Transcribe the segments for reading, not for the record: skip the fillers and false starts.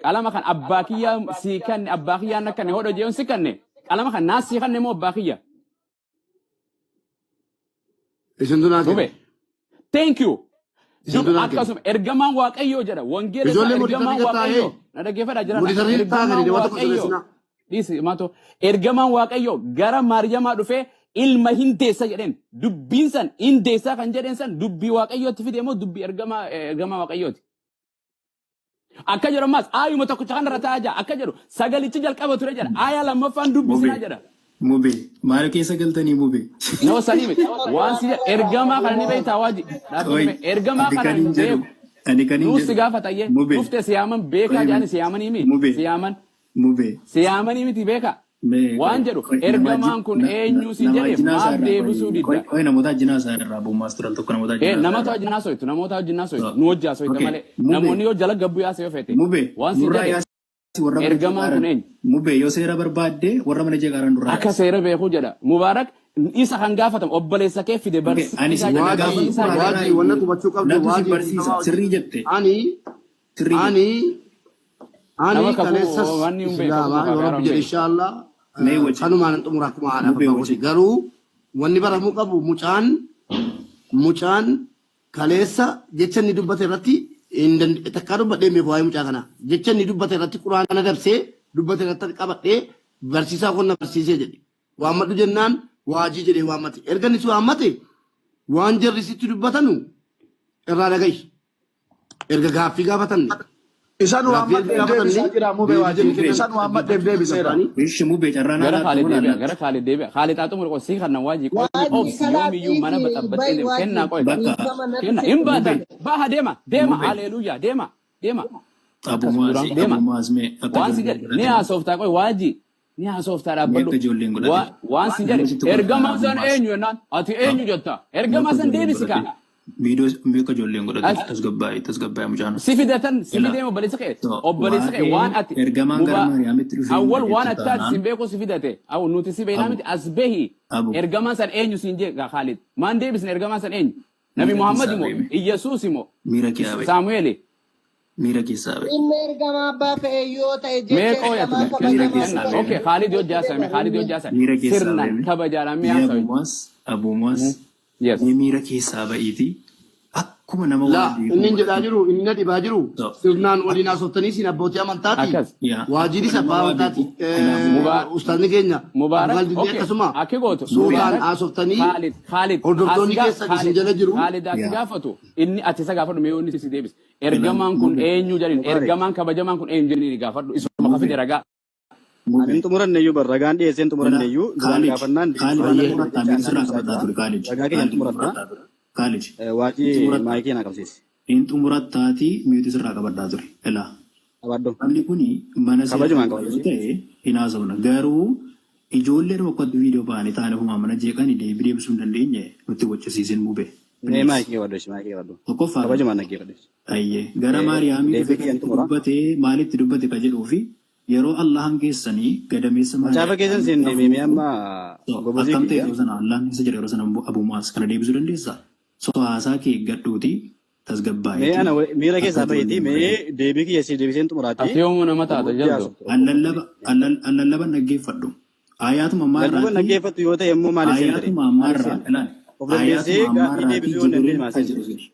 qalama kan abbaa kiyya si kan abbaa kiyya nakkanne hodho jeeyon si kanne qalama kan naas si kanne moo abbaa kiyya isin dunaa dube thank you akkasuma ergamaan waaqayyoo jedha wangeela ergamaan waaqayyoo na dhaggeeffadha jira ergamaan waaqayyoo dhisi maato ergamaan waaqayyoo gara maariyamaa dhufee ilma hindeessa jedheen dubbiin san hindeessa kan jedheen san dubbii waaqayyootti fide moo dubbii ergamaa waaqayyooti akka jedhu ammas aayuma tokkicha kan irra taa'aa jira akka jedhu sagalichi jalqaba ture jedha aayaa lammaffaan dubbisinaa jedha Mube, maal keessa galtanii mube? No sani waan si ergamaa kana ni beektaa waaji ergamaa kana ni beeku ani kan nu si gaafataye dhufte siyaaman beekaa jedhani siyaamanii mi siyaamanii miti beekaa waan jedhu ergamaan kun eenyu si jedhe maaf deebisuu didda namoota jinaasaa irraa buumaas turan tokko namoota jinaasoitu nu hojjaa soita malee namoonni yoo jala gabbu yaasa yoo fete waan si jedhe ergamaan kun eenyu mube yoo seera barbaadde warra mana jeeqaran duraa akka seera beekuu jedha mubaarak isa kan gaafatamu obboleessa kee fide barsiisa waajii wanna qubachuu qabdu waajii barsiisa sirrii jette ani kaleessas islaamaa yoo rabbi jedhe inshaallah kanumaan xumura akkuma haadha garuu wanni baramuu qabu mucaan kaleessa jecha inni dubbate irratti takkaa dubbadhee meeqa waa'ee mucaa kana jecha inni dubbate irratti quraana dabsee dubbate irratti qabadhee barsiisaa qonna barsiisee jedhe waammadhu jennaan waajii jedhee waammate erga inni si waammate waan jarrisitti dubbatanu irraa dhagahi erga gaaffii gaafatanne isan waammate deebisaa jira mube waajii isan waammate deebiseera ishi mube carraan gara Khalid deebi'a Khalid xaxumur qosii kana waajii yoomiyyuu mana baxabbattee kennaa qoy kenna hin baatan baha deema haleluuyaa deema waan si jedhe ni haasoftaa qoy waajii ni haasoftaa dhaabbadhu waan si jedhe ergamaa san eenyu jennaan ati eenyu jetta ergamaa san deebisi kaa Video mbeka jolleen godhate tasgabbaa'ee mucaan si fidee obboleessa kee waan ati ergamaan gara Maariyaamitti dhufe awwal waan ati si beeku si fidate aw nuti si beeknaa miti as behi ergamaan san eenyu siin jee Khalid maan deebisne ergamaan san eenyu nabi Muhammad imo Iyesuus imo Saamu'eel miira keessaa bahe inni ergamaa abbaa fe'ee yoo ta'e jecha okay Khalid yoo jaasame sirnaan kabajaadhaan abuumas Yes. Miira keessaa ba'iiti akkuma nama waliin inni jedhaa jiru inni na dhibaa jiru sirnaan waliin haasoftanii siin abbootii amantaati waajiris abbaa amantaati ustaadni keenya akkasuma suuraan haasoftanii hordoftoonni keessa isin jala jiru Khalid ati gaafatu inni ati isa gaafadhu mee inni si deebis ergamaan kun eenyu jedhin ergamaan kabajamaan kun eenyu jedhin gaafadhu isuma kafide ragaa Anin tumuran neyu baragaan dhiyeesseen tumuran neyu duraan gaafannaan waajii maayikii na qabsiise. In xumurattaati miiti sirraa qabadhaa ture. Ilaa. Abaddo. Namni kuni mana ta'e hin haasofna. Garuu ijoollee tokkotti viidiyoo ba'anii taa'anii humaa mana jeeqanii deebisuu hin dandeenye nutti gochisiisin mube. Maayikii qabaddo. Tokkoffaa. Kabajumaan nagee qabdees. Ayyee gara Maariyaamii dubbatee maalitti dubbate ka jedhuu fi yeroo Allahan keessanii gadameessa Macaafa keessan siin deemee amma gobosii akkam ta'e yeroo sana Allahan isa jedhe yeroo sana abuumaas kana deebisuu dandeessaa? So haasaa kee gadhuuti tasgabbaa'ee. Mee ana miira keessaa baheeti mee deebii kiyya si deebiseen xumuraati. Ati yoomuu nama taata jaldu. Allallaban dhaggeeffadhu. Ayaatuma ammaarraa. Allallaban dhaggeeffattu yoo ta'e immoo maaliif seentare? Ayaatuma ammaarraa ilaali. Of dandeessee gaaffii deebisuu yoo dandeenye maal seentare?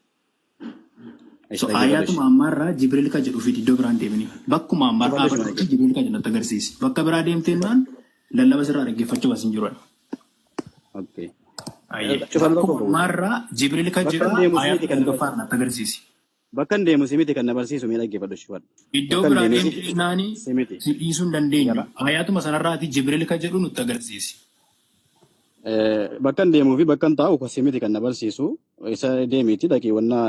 Ayatuma ammarraa Jibril ka jedhu fi iddoo biraan deemanii bakkuma ammarraa Jibril ka jedhu agarsiisi. Bakka biraa deemteen naan lallaba sirraa dhaggeeffachuu as hin jiru. Okay. Ammarraa Jibril ka jedhu ayatuma kan dhufaan agarsiisi. Bakka deemu simiti kan na barsiisu mee dhaggeeffadhu shufadhu. Iddoo biraa deemteen naani dhiisuu hin dandeenyu. Ayatuma sanarraati Jibril ka jedhu nutti agarsiisi. Bakka deemuu fi bakka taa'u simiti kan na barsiisu isa deemiti dhaqiiwwanna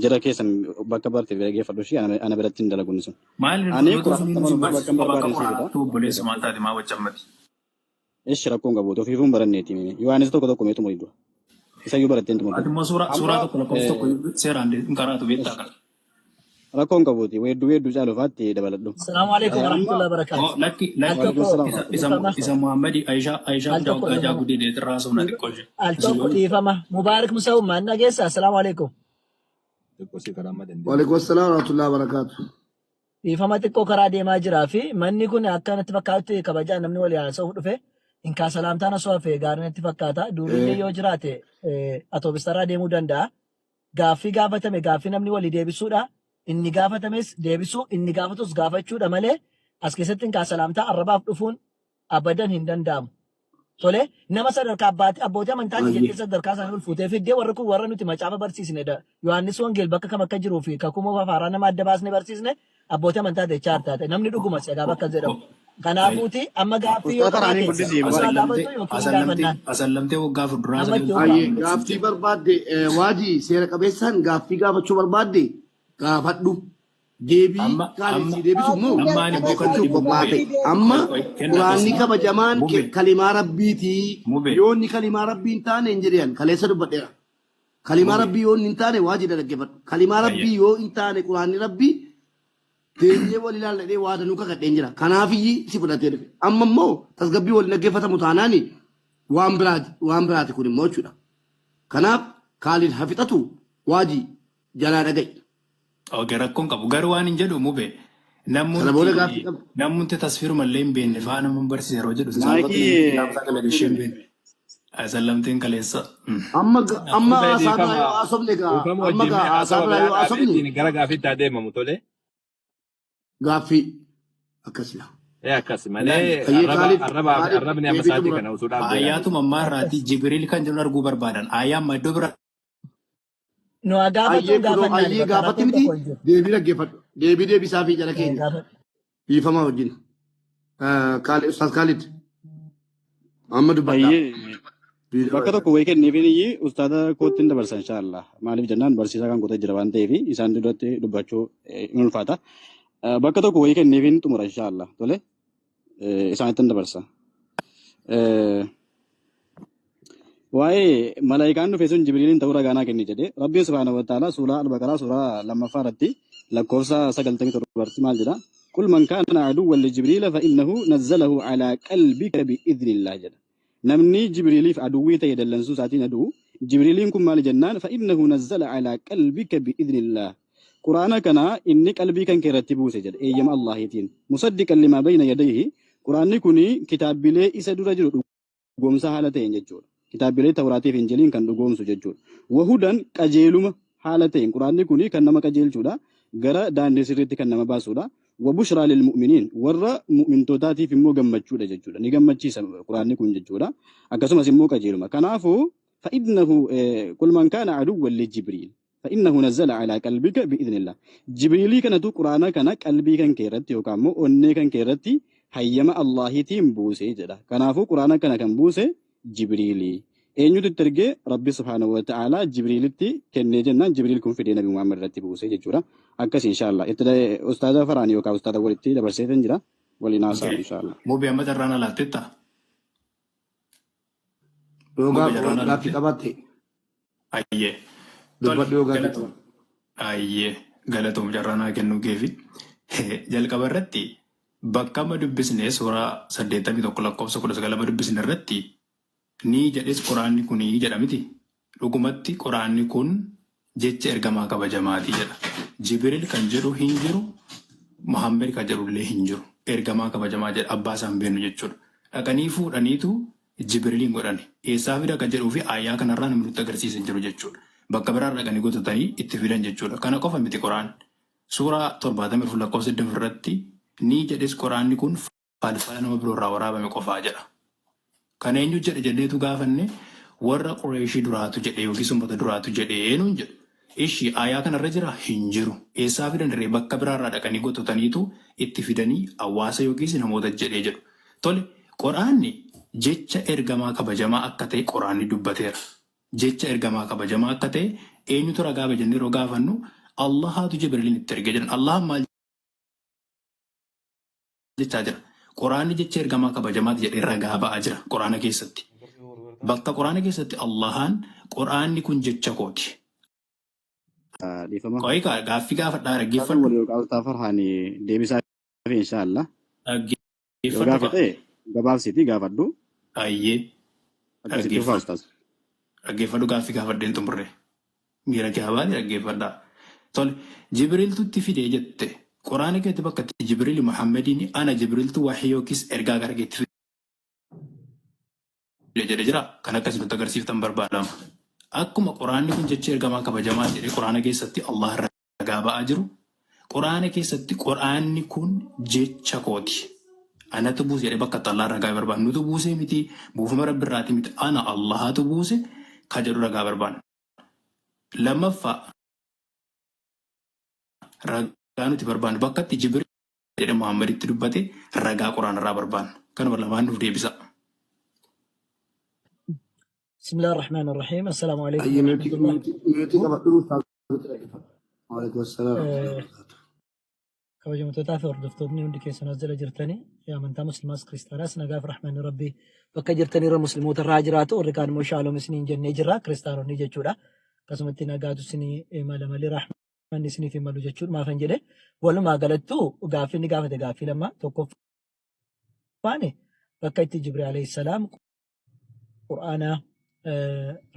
jara keessan bakka bartee dhaggeeffadhu shi ana biratti hin dalaguun sun. Ani bakka barbaadan seeta. Obboleessa maal taate maa wachammati. Ishi rakkoon qabu ofiifuun baranneeti Yohaanis tokko meetu muriidua. Isa iyyuu baratteen tumudha. Ati immoo suuraa tokko lakkoofsa tokko seeraan hin qaraatu beektaa qaba. Rakkoon qabuuti weedduu caalufaatti dabaladhu. Assalamu alaikum warahmatullahi wabarakatuh. Lakki isa Muhammadi Aishaa Jaa Gudee Deetirraa Somna Xiqqooshe. Al tokko dhiifama. Mubaarak Musaa Ummaan dhageessa. Assalamu alaikum. Waalaikum assalam warahmatullahi wabarakatuh. Dhiifama xiqqoo karaa deemaa jiraa fi manni kun akkanatti fakkaatti kabajaa namni walii haasa'uu dhufe inkaa salaamtaan osoo hafee gaarii natti fakkaata. Durillee yoo jiraate atoobistaraa deemuu danda'a. Gaaffii gaafatame gaaffii namni walii deebisuudha. Inni gaafatames deebisuu inni gaafatus gaafachuudha malee as keessatti inkaa salaamtaa arrabaaf dhufuun abadan hin danda'amu. Tole nama sadarkaa abbootii amantaati jedhee sadarkaa isaanii ol fuutee fiddee warri kun warra nuti macaafa barsiisnedha. Yohaannis Wangeel bakka kam akka jiruu fi kakuma fafaaraa nama adda baasnee barsiisne abbootii amantaa jechaa hartaate namni dhuguma segaa bakka jedhamu. Kanaafuuti amma gaaffii yoo qabaate asallamtee waggaa fuulduraa gaaffii barbaadde waajii seera qabeessaan gaaffii gaafachuu barbaadde gaafadhu. Deebii kaalisi deebisu immoo gaafachuu qophaa'e. Amma quraanni kabajamaan kalimaa rabbiitii yoo inni kalimaa rabbii hin taane hin jedhan kaleessa dubbadheera. Kalimaa rabbii yoo hin taane waajii dhaggeeffadhu. Kalimaa rabbii yoo hin taane quraanni rabbii deebi'ee wal ilaalladhee waa danuu kakadheen jira. Kanaafiyyi si fudhatee dhufe. Amma immoo tasgabbii wal dhaggeeffatamu taanaani waan biraati kun immoo jechuudha. Kanaaf kaaliin hafixatu waajii jalaa dhaga'i. Oke rakkoon qabu garuu waan hin jedhu mube namoonni tasfiiru mallee hin beekne faana mun barsiise yeroo jedhu sallamteen kaleessa. Amma haasabraa yoo haasofne amma haasabraa yoo haasofne gara gaaffiitti adeemamu tole. Gaaffii akkasila. Akkas malee arrabni amma sa'aatii kana usuudhaaf. Ayyaatuma ammaa irraati Jibriil kan jedhu arguu barbaadan ayyaan iddoo bira. No ayyee gaafatti miti deebii dhaggeeffadhu. Deebisaa fi jala keenya. Biifamaa wajjin. Ustaas Khalid. Amma dubbadhaa. Bakka tokko wayii kenneefii ustaada kootiin dabarsa inshallah. Maaliif jennaan barsiisaa kan qotaa jira waan ta'eef isaan duratti dubbachuu hin ulfaata. Bakka tokko wayii kenneefiin xumura inshallah. Tole isaanitti dabarsa. Waa'ee malaayikaan dhufe sun Jibriiliin ta'uu ragaanaa kenne jedhee Rabbiin subhaanahu wa ta'ala suuraa Al-Baqaraa suuraa lammaffaa irratti lakkoofsa 97 maal jedha qul man kaana aduwwan li Jibriila fa innahu nazzalahu ala qalbika bi'idhnillah jedha namni Jibriiliif aduwwii ta'e dallansuu isaatiin aduu Jibriiliin kun maal jennaan fa innahu nazzala ala qalbika bi'idhnillah quraana kana inni qalbii kan keerratti buuse jedha eeyyama Allahiitiin musaddiqan limaa bayna yadayhi quraanni kun kitaabilee isa dura jiru dhugoomsa haala ta'een jechuudha. Kitaabilee Tawraatiif Injiliin kan dhugoomsu jechuudha. Wahudan qajeeluma haala ta'een quraanni kun kan nama qajeelchuudha. Gara daandii sirriitti kan nama baasuudha. Wabushraa lil mu'miniin warra mu'mintootaatiif immoo gammachuudha jechuudha. Ni gammachiisa quraanni kun jechuudha. Akkasumas immoo qajeeluma. Kanaafuu fa'innahu qul man kaana aduwwan li Jibriil. فإنه نزل على قلبك بإذن الله جبريلي كانت قرآن كان قلبي كان كيرتي وكامو أني كان كيرتي هيما الله تيم بوسي جدا كنافو قرآن كان بوسي جبريلي أينو تترجع ربي سبحانه وتعالى جبريل تي كن جنان جبريل كون في دينا بمعمر رتي بوسي جورا أكس إن شاء الله إتدا أستاذ فراني وكا أستاذ ولتي دبر سيفن جرا ولناسا إن شاء الله مو بيعمل ترانا لا تتا لا كتاباتي أيه Ayyee galatoom jarranaa kennuu keefi jalqaba irratti bakka amma dubbisne suuraa 81 lakkoofsa 19 dubbisne irratti ni jedhes quraanni kun jedhamiti. Dhugumatti quraanni kun jecha ergamaa kabajamaati jedha. Jibriil kan jedhu hin jiru, Muhammed kan jedhullee hin jiru. Ergamaa kabajamaa jedha abbaa isaan beenu jechuudha. Dhaqanii fuudhaniitu Jibriiliin godhani. Eessaa fida kan jedhuu fi ayyaa kanarraa namni nutti agarsiisan jiru jechuudha. Bakka biraa dhaqanii goototanii itti fidan jechuudha. Kana qofa miti qoraan. Suuraa 74 lakkoofsa 20 irratti ni jedhes qoraanni kun faalfala nama biroorraa waraabame qofaa jedha. Kana eenyu jedhe jedheetu gaafanne warra Qureeshii duraatu jedhe yookiis uummata duraatu jedhee nuun jedhu. Ishii ayyaa kanarra jira hin jiru. Eessaa fidan dirree bakka biraarraa dhaqanii goototaniitu itti fidanii hawaasa yookiis namoota jedhee jedhu. Tole qoraanni jecha ergamaa kabajamaa akka ta'e qoraanni dubbateera. Jecha ergamaa kabajamaa akka ta'e eenyutu ragaa bajannee yeroo gaafannu Allahaatu Jibriiliin itti ergee jedhan. Allah maal jechaa jira? Quraanni jecha ergamaa kabajamaati jedhee ragaa ba'aa jira quraana keessatti. Bakka quraana keessatti Allahaan quraanni kun jecha kooti. Qoyika gaaffii gaafadhaa dhaggeeffadhu. Ustaz Farhaani deebisaa fi inshallah. Dhaggeeffadhu. Gaafate gabaabsiitii gaafadhu. Ayyee. Dhaggeeffadhu. Dhaggeeffadhu gaaffii gaafadheen xumurre. Miira kee habaati dhaggeeffadhaa. Tole Jibriiltu itti fidee jette Quraana keetti bakka Jibriil Muhammadiin ana Jibriiltu wahyoo kis ergaa gargeetti jedhe jira. Kan akkasii nutti agarsiiftan barbaadama. Akkuma Quraanni kun jecha ergamaa kabajamaa jedhee Quraana keessatti Allah ragaa ba'aa jiru. Quraana keessatti Quraanni kun jecha kooti. Anatu buuse jedhee bakka Allah ragaa barbaadu. Nutu buusee miti buufama Rabbi irraati miti ana Allahatu buuse ka jedhu ragaa barbaadu. Lammaffaa ragaa nuti barbaannu bakka itti Jibriil jedhe Muhammaditti dubbate ragaa Quraana irraa barbaannu. Kanuma lamaan nuuf deebisa. بسم الله الرحمن الرحيم السلام عليكم أي ورحمة الله وعليكم السلام. kabajamtoota fi hordoftoonni hundi keessan as jala jirtanii amantaa musliimaas kiristaanaas nagaaf rahmanni rabbii bakka jirtanirra musliimoota irraa jiraatu warri kaan immoo shaaloom isiniin jennee jirra kiristaanonni jechuudha. Akkasumatti nagaatu isinii mala malee rahmanni isiniif malu jechuudha. Maafan jedhe walumaa galattuu gaaffii inni gaafate gaaffii lama tokkoffaan bakka itti Jibriil alayhi salaam qur'aana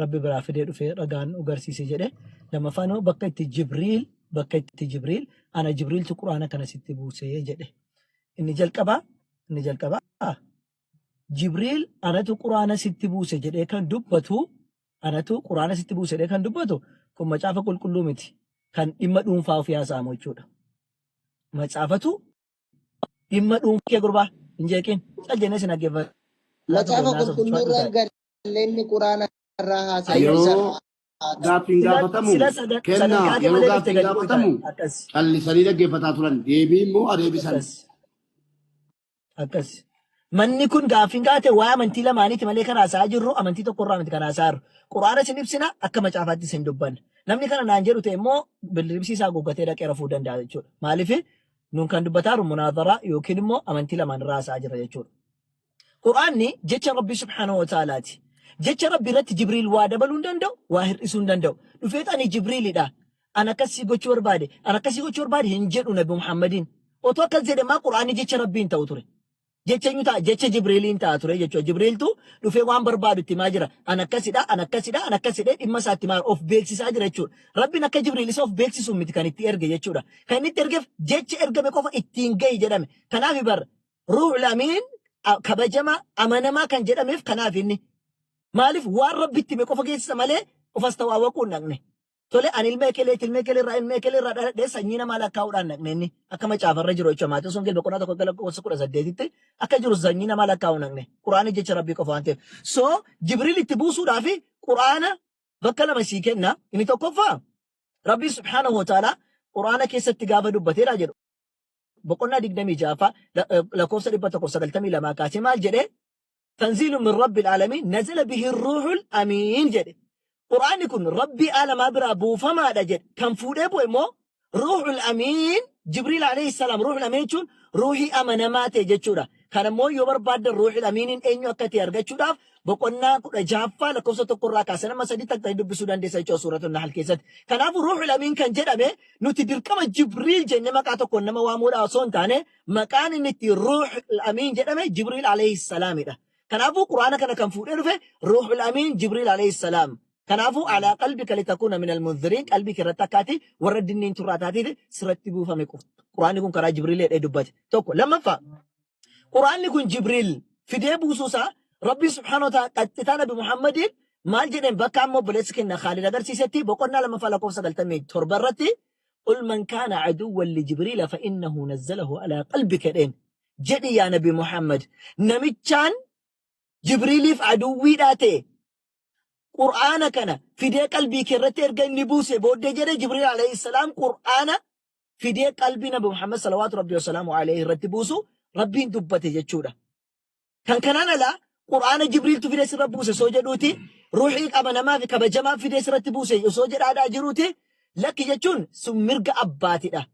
rabbi biraa fidee dhufee ragaan agarsiise jedhe. Lammaffaan bakka itti Jibriil ana Jibriiltu qur'aana kana sitti buusee jedhe. Inni jalqabaa Jibriil anatu qur'aana sitti buuse jedhee kan dubbatu anatu qur'aana sitti buuse jedhee kan dubbatu kun macaafa qulqulluu miti kan dhimma dhuunfaa ofii haasa'amu jechuudha. Macaafatu dhimma dhuunfaa gurbaa hin jeeqin cal jennee sin dhaggeeffatu. Macaafa qulqulluu irraa galeenni qur'aana irraa haasa'e. Gaaffiin gaafatamu kennaa yeroo gaaffiin gaafatamu callisanii dhaggeeffataa turan deebii immoo adeebisan. Akkas. Manni kun gaaffiin gaafate waa amantii lamaaniiti malee kan haasa'aa jirru amantii tokkorraa miti kan haasa'aa jirru. Quraana isin ibsina akka macaafaatti isin dubbanna. Namni kana naan jedhu ta'e immoo bilibsiisaa goggatee dhaqee rafuu danda'a jechuudha. Maaliif nun kan dubbataa jiru munaazaraa yookiin immoo amantii lamaan irraa haasa'aa jirra jechuudha. Quraanni jecha Rabbi subhaanahu wa ta'aalaati. Jecha Rabbi irratti Jibriil waa dabaluu hin danda'u, waa hir'isuu hin danda'u. Dhufeetani Jibriilidha. Ana akkasii gochuu barbaade hin jedhu Nabi Muhammadiin. Otoo akkas jedhe maa Quraanni jecha Rabbiin ta'u ture. Jecha Jibriiliin ta'a ture jechuudha. Jibriiltu dhufee waan barbaadu itti himaa jira. Ana akkasidha dhimma isaatti himaa of beeksisaa jira jechuudha. Rabbiin akka Jibriil isa of beeksisu miti kan itti erge jechuudha. Kan inni itti ergeef jecha ergame qofa ittiin gahi jedhame. Kanaaf bar Ruuhul Amiin kabajama amanamaa kan jedhameef kanaaf inni. Maaliif waan Rabbitti hime qofa geessisa malee ofas tawaawwaquu hin dhaqne. Tole ani ilmee keelirraa dhaladhee sanyii namaa lakkaa'uudhaan dhaqne inni akka macaafarra jiru jechuudha. Maatiin sun gilba qonnaa tokko gosa 18tti akka jiru sanyii namaa lakkaa'uu dhaqne. Quraana jecha Rabbii qofa waan ta'eef. So Jibriil itti buusuudhaaf Quraana bakka lama sii kenna. Inni tokkoffaa Rabbii subhaanahu wa ta'ala Quraana keessatti gaafa dubbateedha jedhu. Boqonnaa 26 lakkoofsa 192 kaasee maal jedhee تنزيل من رب العالمين نزل به الروح الأمين جد قرآن يكون ربي عالم أبرا أبو فما جد كم فود أبو إمو روح الأمين جبريل عليه السلام روح الأمين شون روحي أمانة ما تجتشورا كان مو يوبر بعد الروح الأمين إن يوكتي أرجتشورا بقولنا جافا لكوسة تقرأ كاسنا ما سدي تكتير بسودان دي سيجوا سورة النحل كيسات كان أبو روح الأمين كان جد أبي نتدير كم جبريل جنة ما كاتو كنا ما وامورا أصون تانه مكان نتي روح الأمين جد أبي جبريل عليه السلام ده كنافو قرآن كان فورين في روح الأمين جبريل عليه السلام كنافو على قلبك لتكون من المنذرين قلبك رتكاتي ورد النين تراتاتي سرتبو فمكو قرآن يكون كرا جبريل يدبت توكو لما فا قرآن يكون جبريل في ديبو سوسا ربي سبحانه وتعالى قتتانا بمحمد مال جنين بكامو بلسكنا خالد اگر سيستي بقولنا لما فلقوف سقلتمي تربرتي قل من كان عدوا لجبريل فإنه نزله على قلبك دين جدي يا نبي محمد نمتشان جبريل في عدوي داتي قرآن كان في دي قلبي كرتي ارغن نبوسي بود جري جبريل عليه السلام قرآن في دي قلبي نبي محمد صلوات ربي وسلامه عليه رتبوسو ربي دبته جچودا كان انا لا قرآن جبريل تو في دي ربوسي سوجدوتي روحي امنا ما في كبجما في دي رتبوسي سوجد ادا جروتي لك جچون سمرغ اباتي دا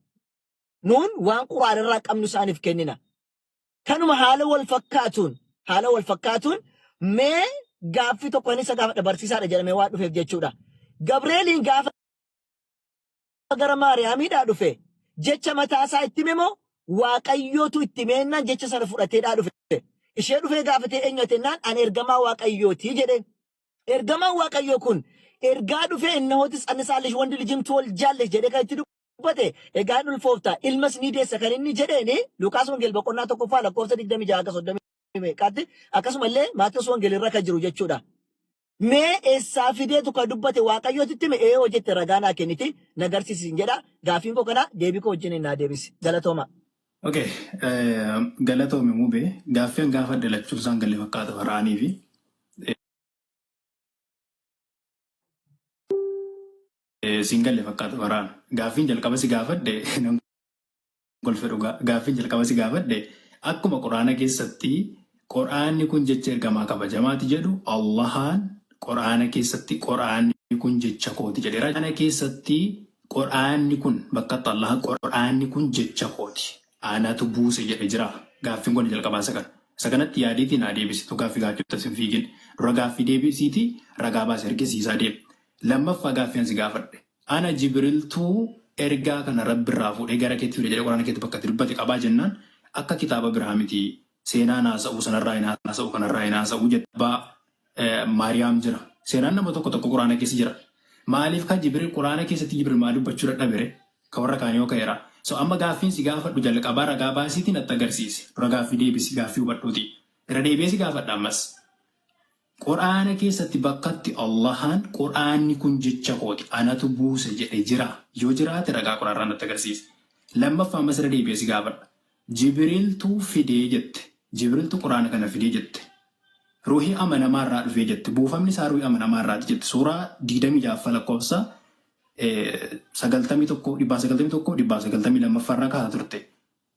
نون وان قرآن الرقم نسانف كننا كانوا حالا والفكاتون ما غافي تو كوني سا غافا برسيسا دجل مي وادو في جچودا غبريلين غافا غرا ماريامي دا دفه جچ متا سا اتميمو واقيوتو اتمينا جچ سر فرته دا دفه اشي دفه غافته انيتنان ان ارغما واقيوتي جدن ارغما واقيو كون ارغا دفه انه تس انسالش وند لجم تول جالش جده كايتو dubbate egaan ulfoofta ilmas ni deessa kan inni jedheeni Luqaas Wangeel boqonnaa tokkoffaa lakkoofsa 26 qaatti akkasumallee Maatiyos Wangeel irra kan jiru jechuudha. Mee eessaa fideetu kan dubbate Waaqayyootitti mee hojjette ragaa naa kenniti nagarsiisin jedha. Gaafiin koo kana deebii koo wajjin naa deebisi. Galatooma. Okay, galatoome mubee gaaffiin gaafa dhalachuu isaan galee fakkaata waraanii fi singalee fakkaata waraan. Gaaffiin jalqaba si gaafadde golfe dhugaa. Gaaffiin jalqaba si gaafadde akkuma Quraana keessatti Quraanni kun jecha ergamaa kabajamaati jedhu Allahaan Quraana keessatti Quraanni kun jecha kooti jedheera. Quraana keessatti Quraanni kun bakka Allah Quraanni kun jecha kooti. Aanatu buuse jedhe jira. Gaaffiin kun jalqabaa sagan. Saganatti yaadeetiin haa deebisitu gaaffii gaachuutti sin fiigin. Dura gaaffii deebisiiti ragaa baase ergisiisaa deemu. Lammaffaa gaaffiin si gaafadhe. Ana Jibriltuu ergaa kana Rabbi irraa fuudhee gara keetti fide jedhee Quraana keetti bakka dubbate qabaa jennaan akka kitaaba biraa miti. Seenaan haasa'uu sanarraa hin haasa'uu kanarraa hin haasa'uu jedhaa Maariyaam jira. Seenaan nama tokko tokko Quraana keessa jira. Maaliif kan Jibril Quraana keessatti Jibril maal dubbachuu dadhabere? Kan warra kaanii yoo ka'eera. So amma gaaffiin si gaafadhu jalqabaa ragaa baasiitiin natti agarsiisi. Dura gaaffii deebisi gaaffii hubadhuuti. Irra deebi'ee si gaafadha ammas. Quraana keessatti bakkatti Allahaan Quraanni kun jecha kooti anatu buuse jedhe jira. Yoo jiraate ragaa Quraanaa natti agarsiisi. Lammaffaa ammas irra deebi'ee si gaafadha. Jibriltuu fidee jette. Jibriltuu Quraana kana fidee jette. Ruuhii amanamaarraa dhufee jette. Buufamni isaa ruuhii amanamaarraati jette. Suuraa 26 lakkoofsa 91 farraa kaasaa turte.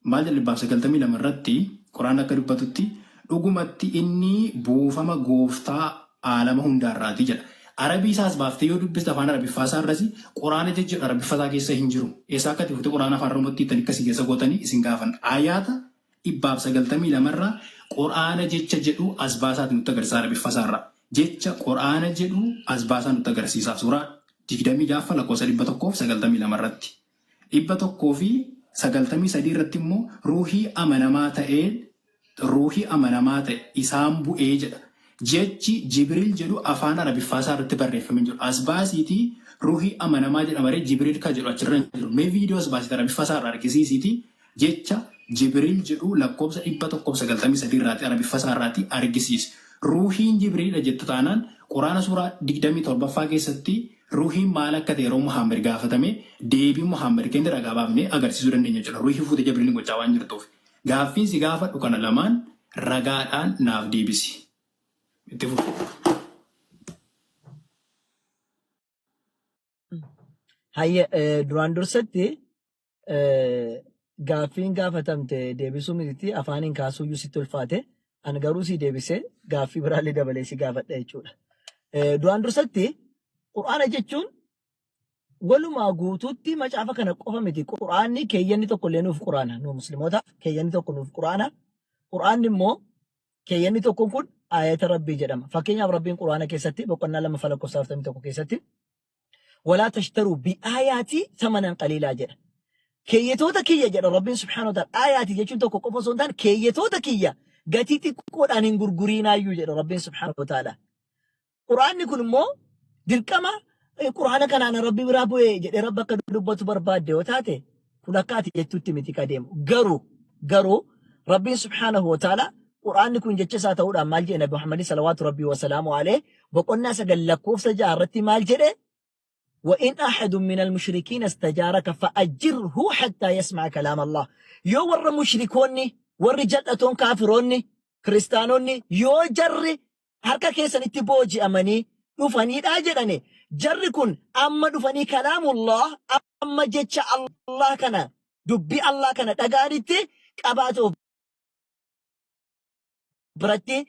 Maal jedhe 92 irratti Quraana akka dubbatutti dhugumatti inni buufama gooftaa aalama hundaarraati jedha. Arabii isaas baaftee yoo dubbiste afaan Arabiffaasaa irratti Quraana jechuudha Arabiffaasaa keessa hin jiru. Eessaa akka tifute Quraana afaan Oromootti ittiin akkasii keessa gootanii isin gaafan. Ayyaata 92 irraa Quraana jecha jedhu as baasaati nutti agarsiisa Arabiffaasaa irraa. Jecha Quraana jedhu as baasaa nutti agarsiisa. Suuraa 26 lakkoofsa 192 irratti. 193 irratti immoo ruuhii amanamaa ta'e isaan bu'ee jedha. Jechi Jibril jedhu afaan Arabiffaasaa irratti barreeffamee jiru. As baasiitii ruuhii amanamaa jedhamaree Jibril kan jedhu achirra jiru. Mee viidiyoo as baasiitii Arabiffaasaa irraa argisiisiitii jecha Jibril jedhu lakkoofsa 193 irraati Arabiffaasaa irraati argisiisi. Ruuhiin Jibriilidha jettu taanaan Quraana suuraa 27ffaa keessatti ruuhiin maal akka ta'e yeroo Muhammad gaafatame deebii Muhammad kenne ragaa baafnee agarsiisuu dandeenya jechuudha. Ruuhii fuutee Jibriil gochaa waan jirtuuf. Gaaffiin si gaafadhu kana lamaan ragaadhaan naaf deebisi. Itti fufu. Hayya duraan dursatti gaaffiin gaafatamte deebisuu miti afaaniin kaasuuyyuu sitti ulfaate an garuu si deebisee gaaffii biraallee dabalee si gaafadha jechuudha. Duraan dursatti Quraana jechuun walumaa guutuutti macaafa kana qofa miti. Quraanni keeyyanni tokko illee nuuf Quraana. Nu musliimoota keeyyanni tokko nuuf Quraana. Quraanni immoo keeyyanni tokko kun ayata Rabbii jedhama. Fakkeenyaaf Rabbiin Quraana keessatti boqonnaa 2 lakkoofsa 41 keessatti walaa tashtaruu bi'aayaati thamanan qaliilaa jedha. Keeyyatoota kiyya jedha Rabbiin subhaanahu wa ta'ala. Aayaati jechuun tokko qofa osoo hin taane keeyyatoota kiyya gatii xiqqoodhaan hin gurguriinaayyuu jedha Rabbiin subhaanahu wa ta'ala. Quraanni kun immoo dirqama Quraana kanaan Rabbi biraa bu'ee jedhee Rabbi akka dubbatu barbaadde yoo taate kun akka ati jettutti miti kadeemu. Garuu Rabbiin subhaanahu wa ta'ala Quraanni kun jecha isaa ta'uudhaan maal jedhe Nabi Muhammad salawaatu Rabbii wa salaamu alayhi boqonnaa 9 lakkoofsa 6 irratti maal jedhe وإن أحد من المشركين استجارك فأجره حتى يسمع كلام الله يو ور مشركوني ور جلتون كافروني كريستانوني يو جر هركا كيسا نتبوجي أماني دفني داجراني جر كن أما دفني كلام الله أما جتش الله كنا دبي الله كنا تقاريتي كاباتو براتي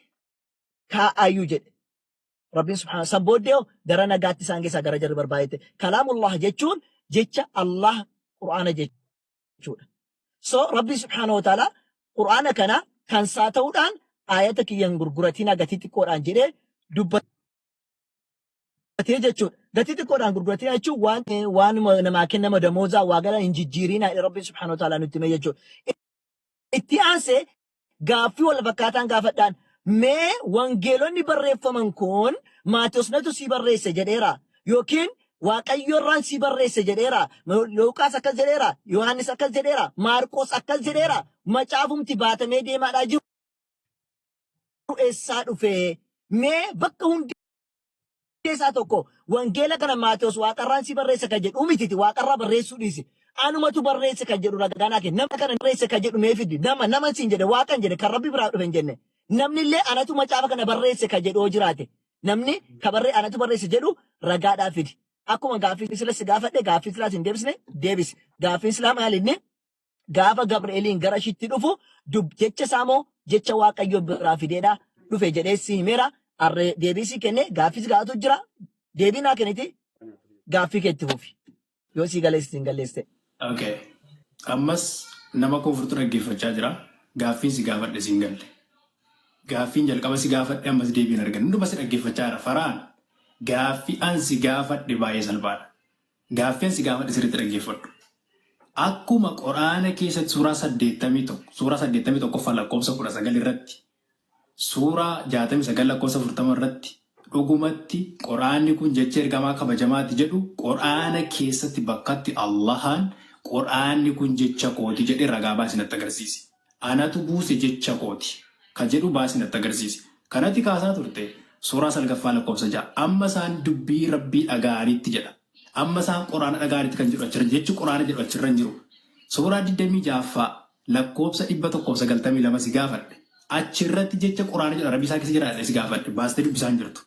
كا أيوجد ربي سبحانه سبوديو درنا قاتي سانجي ساقرا جري بربايته كلام الله جتشون جتش الله قرآن جتشون ربي سبحانه وتعالى قرآن كان ساتو دان آياتك ينقر قراتينا قاتي قرآن جري دبتي جتشون قاتي قرآن قراتينا جتشون وان نماكن نما دموزا واقلا انججيرينا ربي سبحانه وتعالى نتمي جتشون اتعاسي قافي ولا فكاتان قافتان mee wangeelonni barreeffaman kun Maatiyos natu si barreesse jedheera yookiin waaqayyo irraan si barreesse jedheera. Luuqaas akkas jedheera. Yohaannis akkas jedheera. Maarqos akkas jedheera. Macaafumti baatamee deemaadhaa jiru eessaa dhufe? Mee bakka hundi isaa tokko wangeela kana Maatewos waaqarraan si barreesse kan jedhu mititi waaqarraa barreessuu dhiisi. Anumatu barreesse kan jedhu raganaa kenna. Nama kana barreesse kan jedhu mee fiddi. Nama siin jedhe waaqan jedhe kan rabbi biraa dhufe hin jenne. Namni illee anatu macaafa kana barreesse kan jedhu jiraate. Namni kabarree anatu barreesse jedhu ragaadhaa fidi. Akkuma gaaffii silas gaafadhe gaaffii silas hin deebisne deebisi. Gaaffii silaa maalinni gaafa Gabri'eeliin gara shitti dhufu jecha saamoo jecha waaqayyo biraa fideedha dhufe jedhee si himeera. Arre deebisi kenne gaaffii gaafatu jira. Deebii naa kenniti gaaffii keetti fufi. Yoo si galeessi hin galeesse. Okay. Ammas nama koo furtuu dhaggeeffachaa jira. Gaaffiin si gaafadhe si hin galle. Gaaffiin jalqaba si gaafadhe ammas deebiin argan. Hunduma si dhaggeeffachaa jira. Faraan gaaffii an si gaafadhe baay'ee salphaadha. Gaaffii an si gaafadhe sirriitti dhaggeeffadhu. Akkuma Quraana keessatti suuraa 81 lakkoofsa 19 irratti suuraa 69 lakkoofsa 40 irratti dhugumatti Quraanni kun jecha ergamaa kabajamaati jedhu Quraana keessatti bakkatti Allahaan Quraanni kun jecha kooti jedhee ragaa baasinatti agarsiisi. Anatu buuse jecha kooti kan jedhu baasinatti agarsiisi. Kanatti kaasaa turte suuraa 9 lakkoofsa 6 amma isaan dubbii rabbii dhaga'anitti jedha. Amma isaan Quraana dhaga'anitti kan jedhu achirra jechi Quraana jedhu achirra hin jiru. Suuraa 26 lakkoofsa 192 si gaafadhe. Achirratti jecha Quraana jedha rabbii isaa keessa jira si gaafadhe baastee dubbisaan jirtu.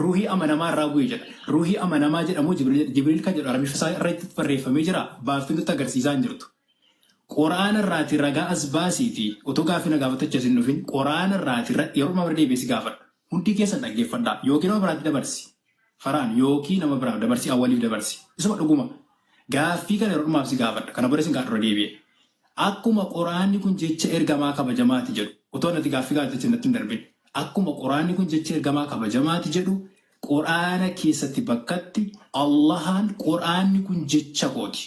Ruuhii amanamaa irraa bu'ee jedha. Ruuhii amanamaa jedhamu Jibriil kan jedhu rabbii isaa irratti barreeffamee jira baaftee nutti agarsiisaa hin jirtu. Quraana irraati ragaa as baasiiti otoo gaaffii na gaafatachaa hin dhufin Quraana irraati yeroo nama deebi'ee si gaafadha. Hundi keessan dhaggeeffadhaa yookiin nama biraatti dabarsi. Faraan yookiin nama biraaf dabarsi awwaliif dabarsi. Isuma dhuguma. Gaaffii kana yeroo dhumaaf si gaafadha. Kana booda si gaafadha deebi'ee. Akkuma Quraanni kun jecha ergamaa kabajamaati jedhu. Otoo natti gaaffii gaafatachi natti hin darbin. Akkuma Quraanni kun jecha ergamaa kabajamaati jedhu Quraana keessatti bakkatti Allahaan Quraanni kun jecha kooti.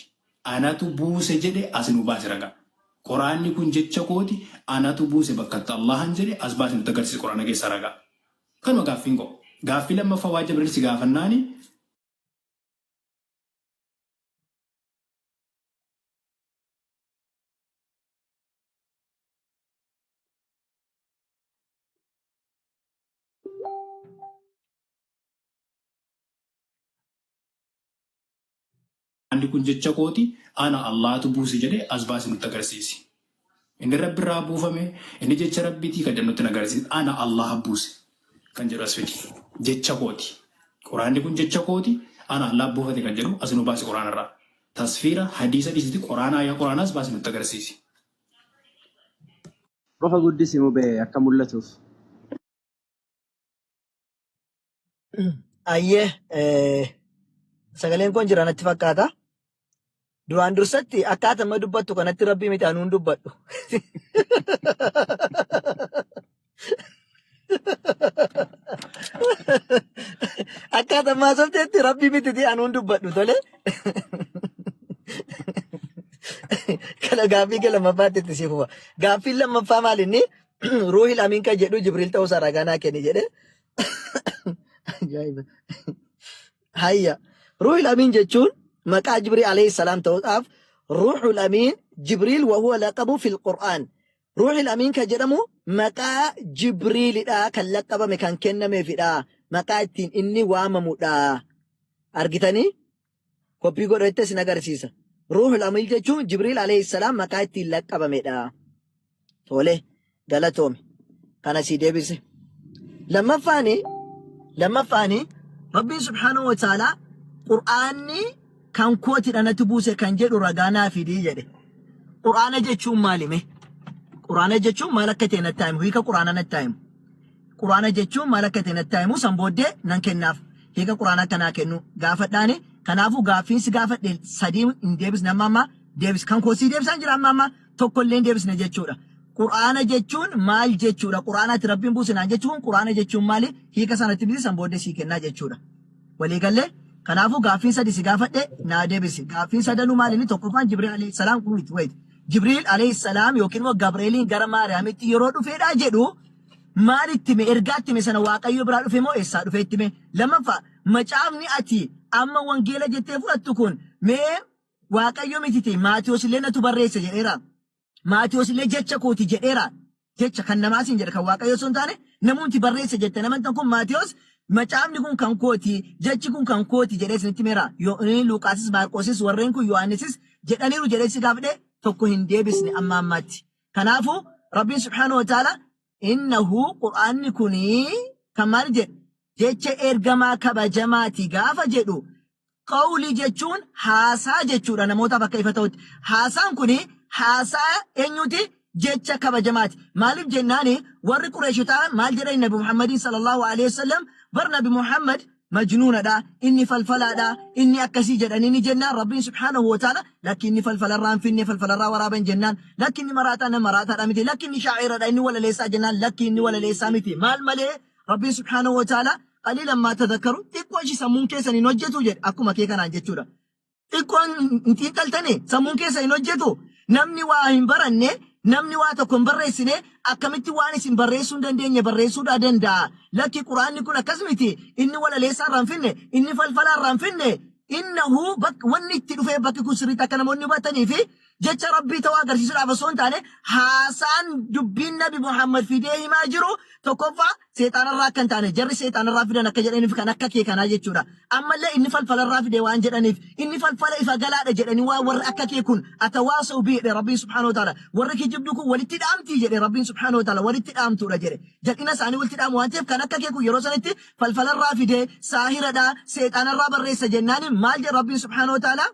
Anatu buuse jedhe as nu baase ragaa. Quraanni kun jecha kooti anatu buuse bakkatti Allahaan jedhe as baase nutti agarsiisa Quraana keessa ragaa. Kanuma gaaffiin koo. Gaaffii lammaffaa waa Jibriil si gaafannaani. Quraanni kun jecha kooti ana Allahatu buuse jedhe as baase nutti agarsiisi. Inni rabbi irraa buufame inni jecha rabbiitii kan jedhu nutti agarsiisa ana Allah buuse kan jedhu as fidi. Jecha kooti. Quraanni kun jecha kooti ana Allah buufate kan jedhu as nu baase Quraana irraa. Tasfiira hadiisa dhiisiti Quraana ayyaa Quraanaas baase nutti agarsiisi. Qofa guddisi mubee akka mul'atuuf. Ayyee sagaleen kun jira natti fakkaata. Duraan dursatti akkaataa amma dubbattu kanatti rabbii miti anuun dubbadhu. Akkaataa ammaa softeetti rabbii miti anuun dubbadhu tole. Kana gaaffii kee lammaffaatti itti si fufa. Gaaffiin lammaffaa maalinni ruuhil amiin kan jedhu Jibriil ta'uu isaa ragaa naa kenni jedhe. Ajaa'iba. Hayya. Ruuhul Amiin jechuun maqaa Jibriil alayhi salaam ta'uudhaaf Ruuhul Amiin Jibriil wahuwa laqabu fil Qur'aan. Ruuhul Amiin kan jedhamu maqaa Jibriilidha kan laqabame kan kennameefidha. Maqaa ittiin inni waamamudha. Argitanii? Koppii godhatte isin agarsiisa. Ruuhul Amiin jechuun Jibriil alayhi salaam maqaa ittiin laqabamedha. Tole galatoome. Kana si deebise. Lammaffaani Rabbiin subhaanahu wa ta'ala Qur'aanni kan kootidha natti buuse kan jedhu ragaa naa fidii jedhe. Qur'aana jechuun maalime? Qur'aana jechuun maal akka ta'e natti himu. Hiika Qur'aana natti himu. Qur'aana jechuun maal akka ta'e natti himu san booddee nan kennaaf. Hiika Qur'aana akkanaa kennu gaafadhaani. Kanaafuu gaaffiin si gaafadhe sadii hin deebisne amma deebis kan koosii deebisan jira amma tokkollee hin deebisne jechuudha. Qur'aana jechuun maal jechuudha? Qur'aanatti rabbiin buusinaan jechuun Qur'aana jechuun maali? Hiika sanatti bisan booddee sii kennaa jechuudha. Waliigallee kanaafuu gaaffiin sadi si gaafadhe naa deebisi. Gaaffiin sadanuu maali? Tokkoffaan Jibriil alayhi salaam kun itti wayiti. Jibriil alayhi salaam yookiin immoo Gabri'eeliin gara Maariyaamitti yeroo dhufeedha jedhu maal itti mee ergaa itti mee sana Waaqayyo biraa dhufe moo eessaa dhufe itti mee? Lammaffaa macaafni ati amma wangeela jettee fudhattu kun mee waaqayyo mititi Maatiyos illee natu barreesse jedheera. Maatiyos illee jecha kooti jedheera. Jecha kan namaas hin jedhe kan waaqayyo sun taane namoonni barreesse jette namantan kun Maatiyos macaafni kun kan kooti jechi kun kan kooti jedhee isinitti meera. Luqaasis Maarqoosis warreen kun Yohaannisis jedhaniiru jedhee si gaafadhe tokko hin deebisne amma ammaatti. Kanaafuu Rabbiin subhaanahu wa ta'ala innahu qur'aanni kunii kan maal jedhe jecha ergamaa kabajamaati gaafa jedhu qawlii jechuun haasaa jechuudha namootaaf akka ifa ta'utti. Haasaan kuni haasaa eenyuti jecha kabajamaati. Maaliif jennaani warri Qureeshotaa maal jedhan Nabi Muhammadin sallallahu alaihi wasallam bar Nabi Muhammad majnuunadha inni falfalaadha inni akkasii jedhanii jennaan Rabbiin subhaanahu wa ta'ala lakki inni falfalarraan finne falfalarraa waraaban jennaan lakki inni maraataa maraataadha miti lakki inni shaa'iradha inni walaleessaa jennaan lakki inni walaleessaa miti maal malee Rabbiin subhaanahu wa ta'ala qaliilan maa tadhakkaru xiqqoo ishii sammuun keessan hin hojjetu jedhe akkuma kee kanaan jechuudha. Xiqqoon hin xiinxaltane sammuun keessa hin hojjetu namni waa hin baranne namni waa tokko hin barreessine akkamitti waan isin barreessuu hin dandeenye barreessuudhaa danda'a. Lakki quraanni kun akkas miti inni walaleessaa irraan finne inni falfalaa irraan finne innahu wanni itti dhufee bakki kun sirriitti akka namoonni hubatanii fi jecha rabbii ta'uu agarsiisuudhaaf osoo hin taane haasaan dubbiin Nabi Muhammad fidee himaa jiru tokkoffaa seexaanarraa akka hin taane jarri seexaanarraa fidan akka jedhaniif kan akka kee kanaa jechuudha. Ammallee inni falfalarraa fide waan jedhaniif inni falfala ifa galaadha jedhanii waa warri akka kee kun atawaasau biidhe Rabbiin subhaanahu wa ta'ala warri kijibdu kun walitti dhaamtii jedhe Rabbiin subhaanahu wa ta'ala walitti dhaamtuudha jedhe jal'ina isaanii walitti dhaamu waan ta'eef kan akka kee kun yeroo sanitti falfalarraa fide saahiradhaa seexaanarraa barreessa jennaani maal jedhe Rabbiin subhaanahu wa ta'ala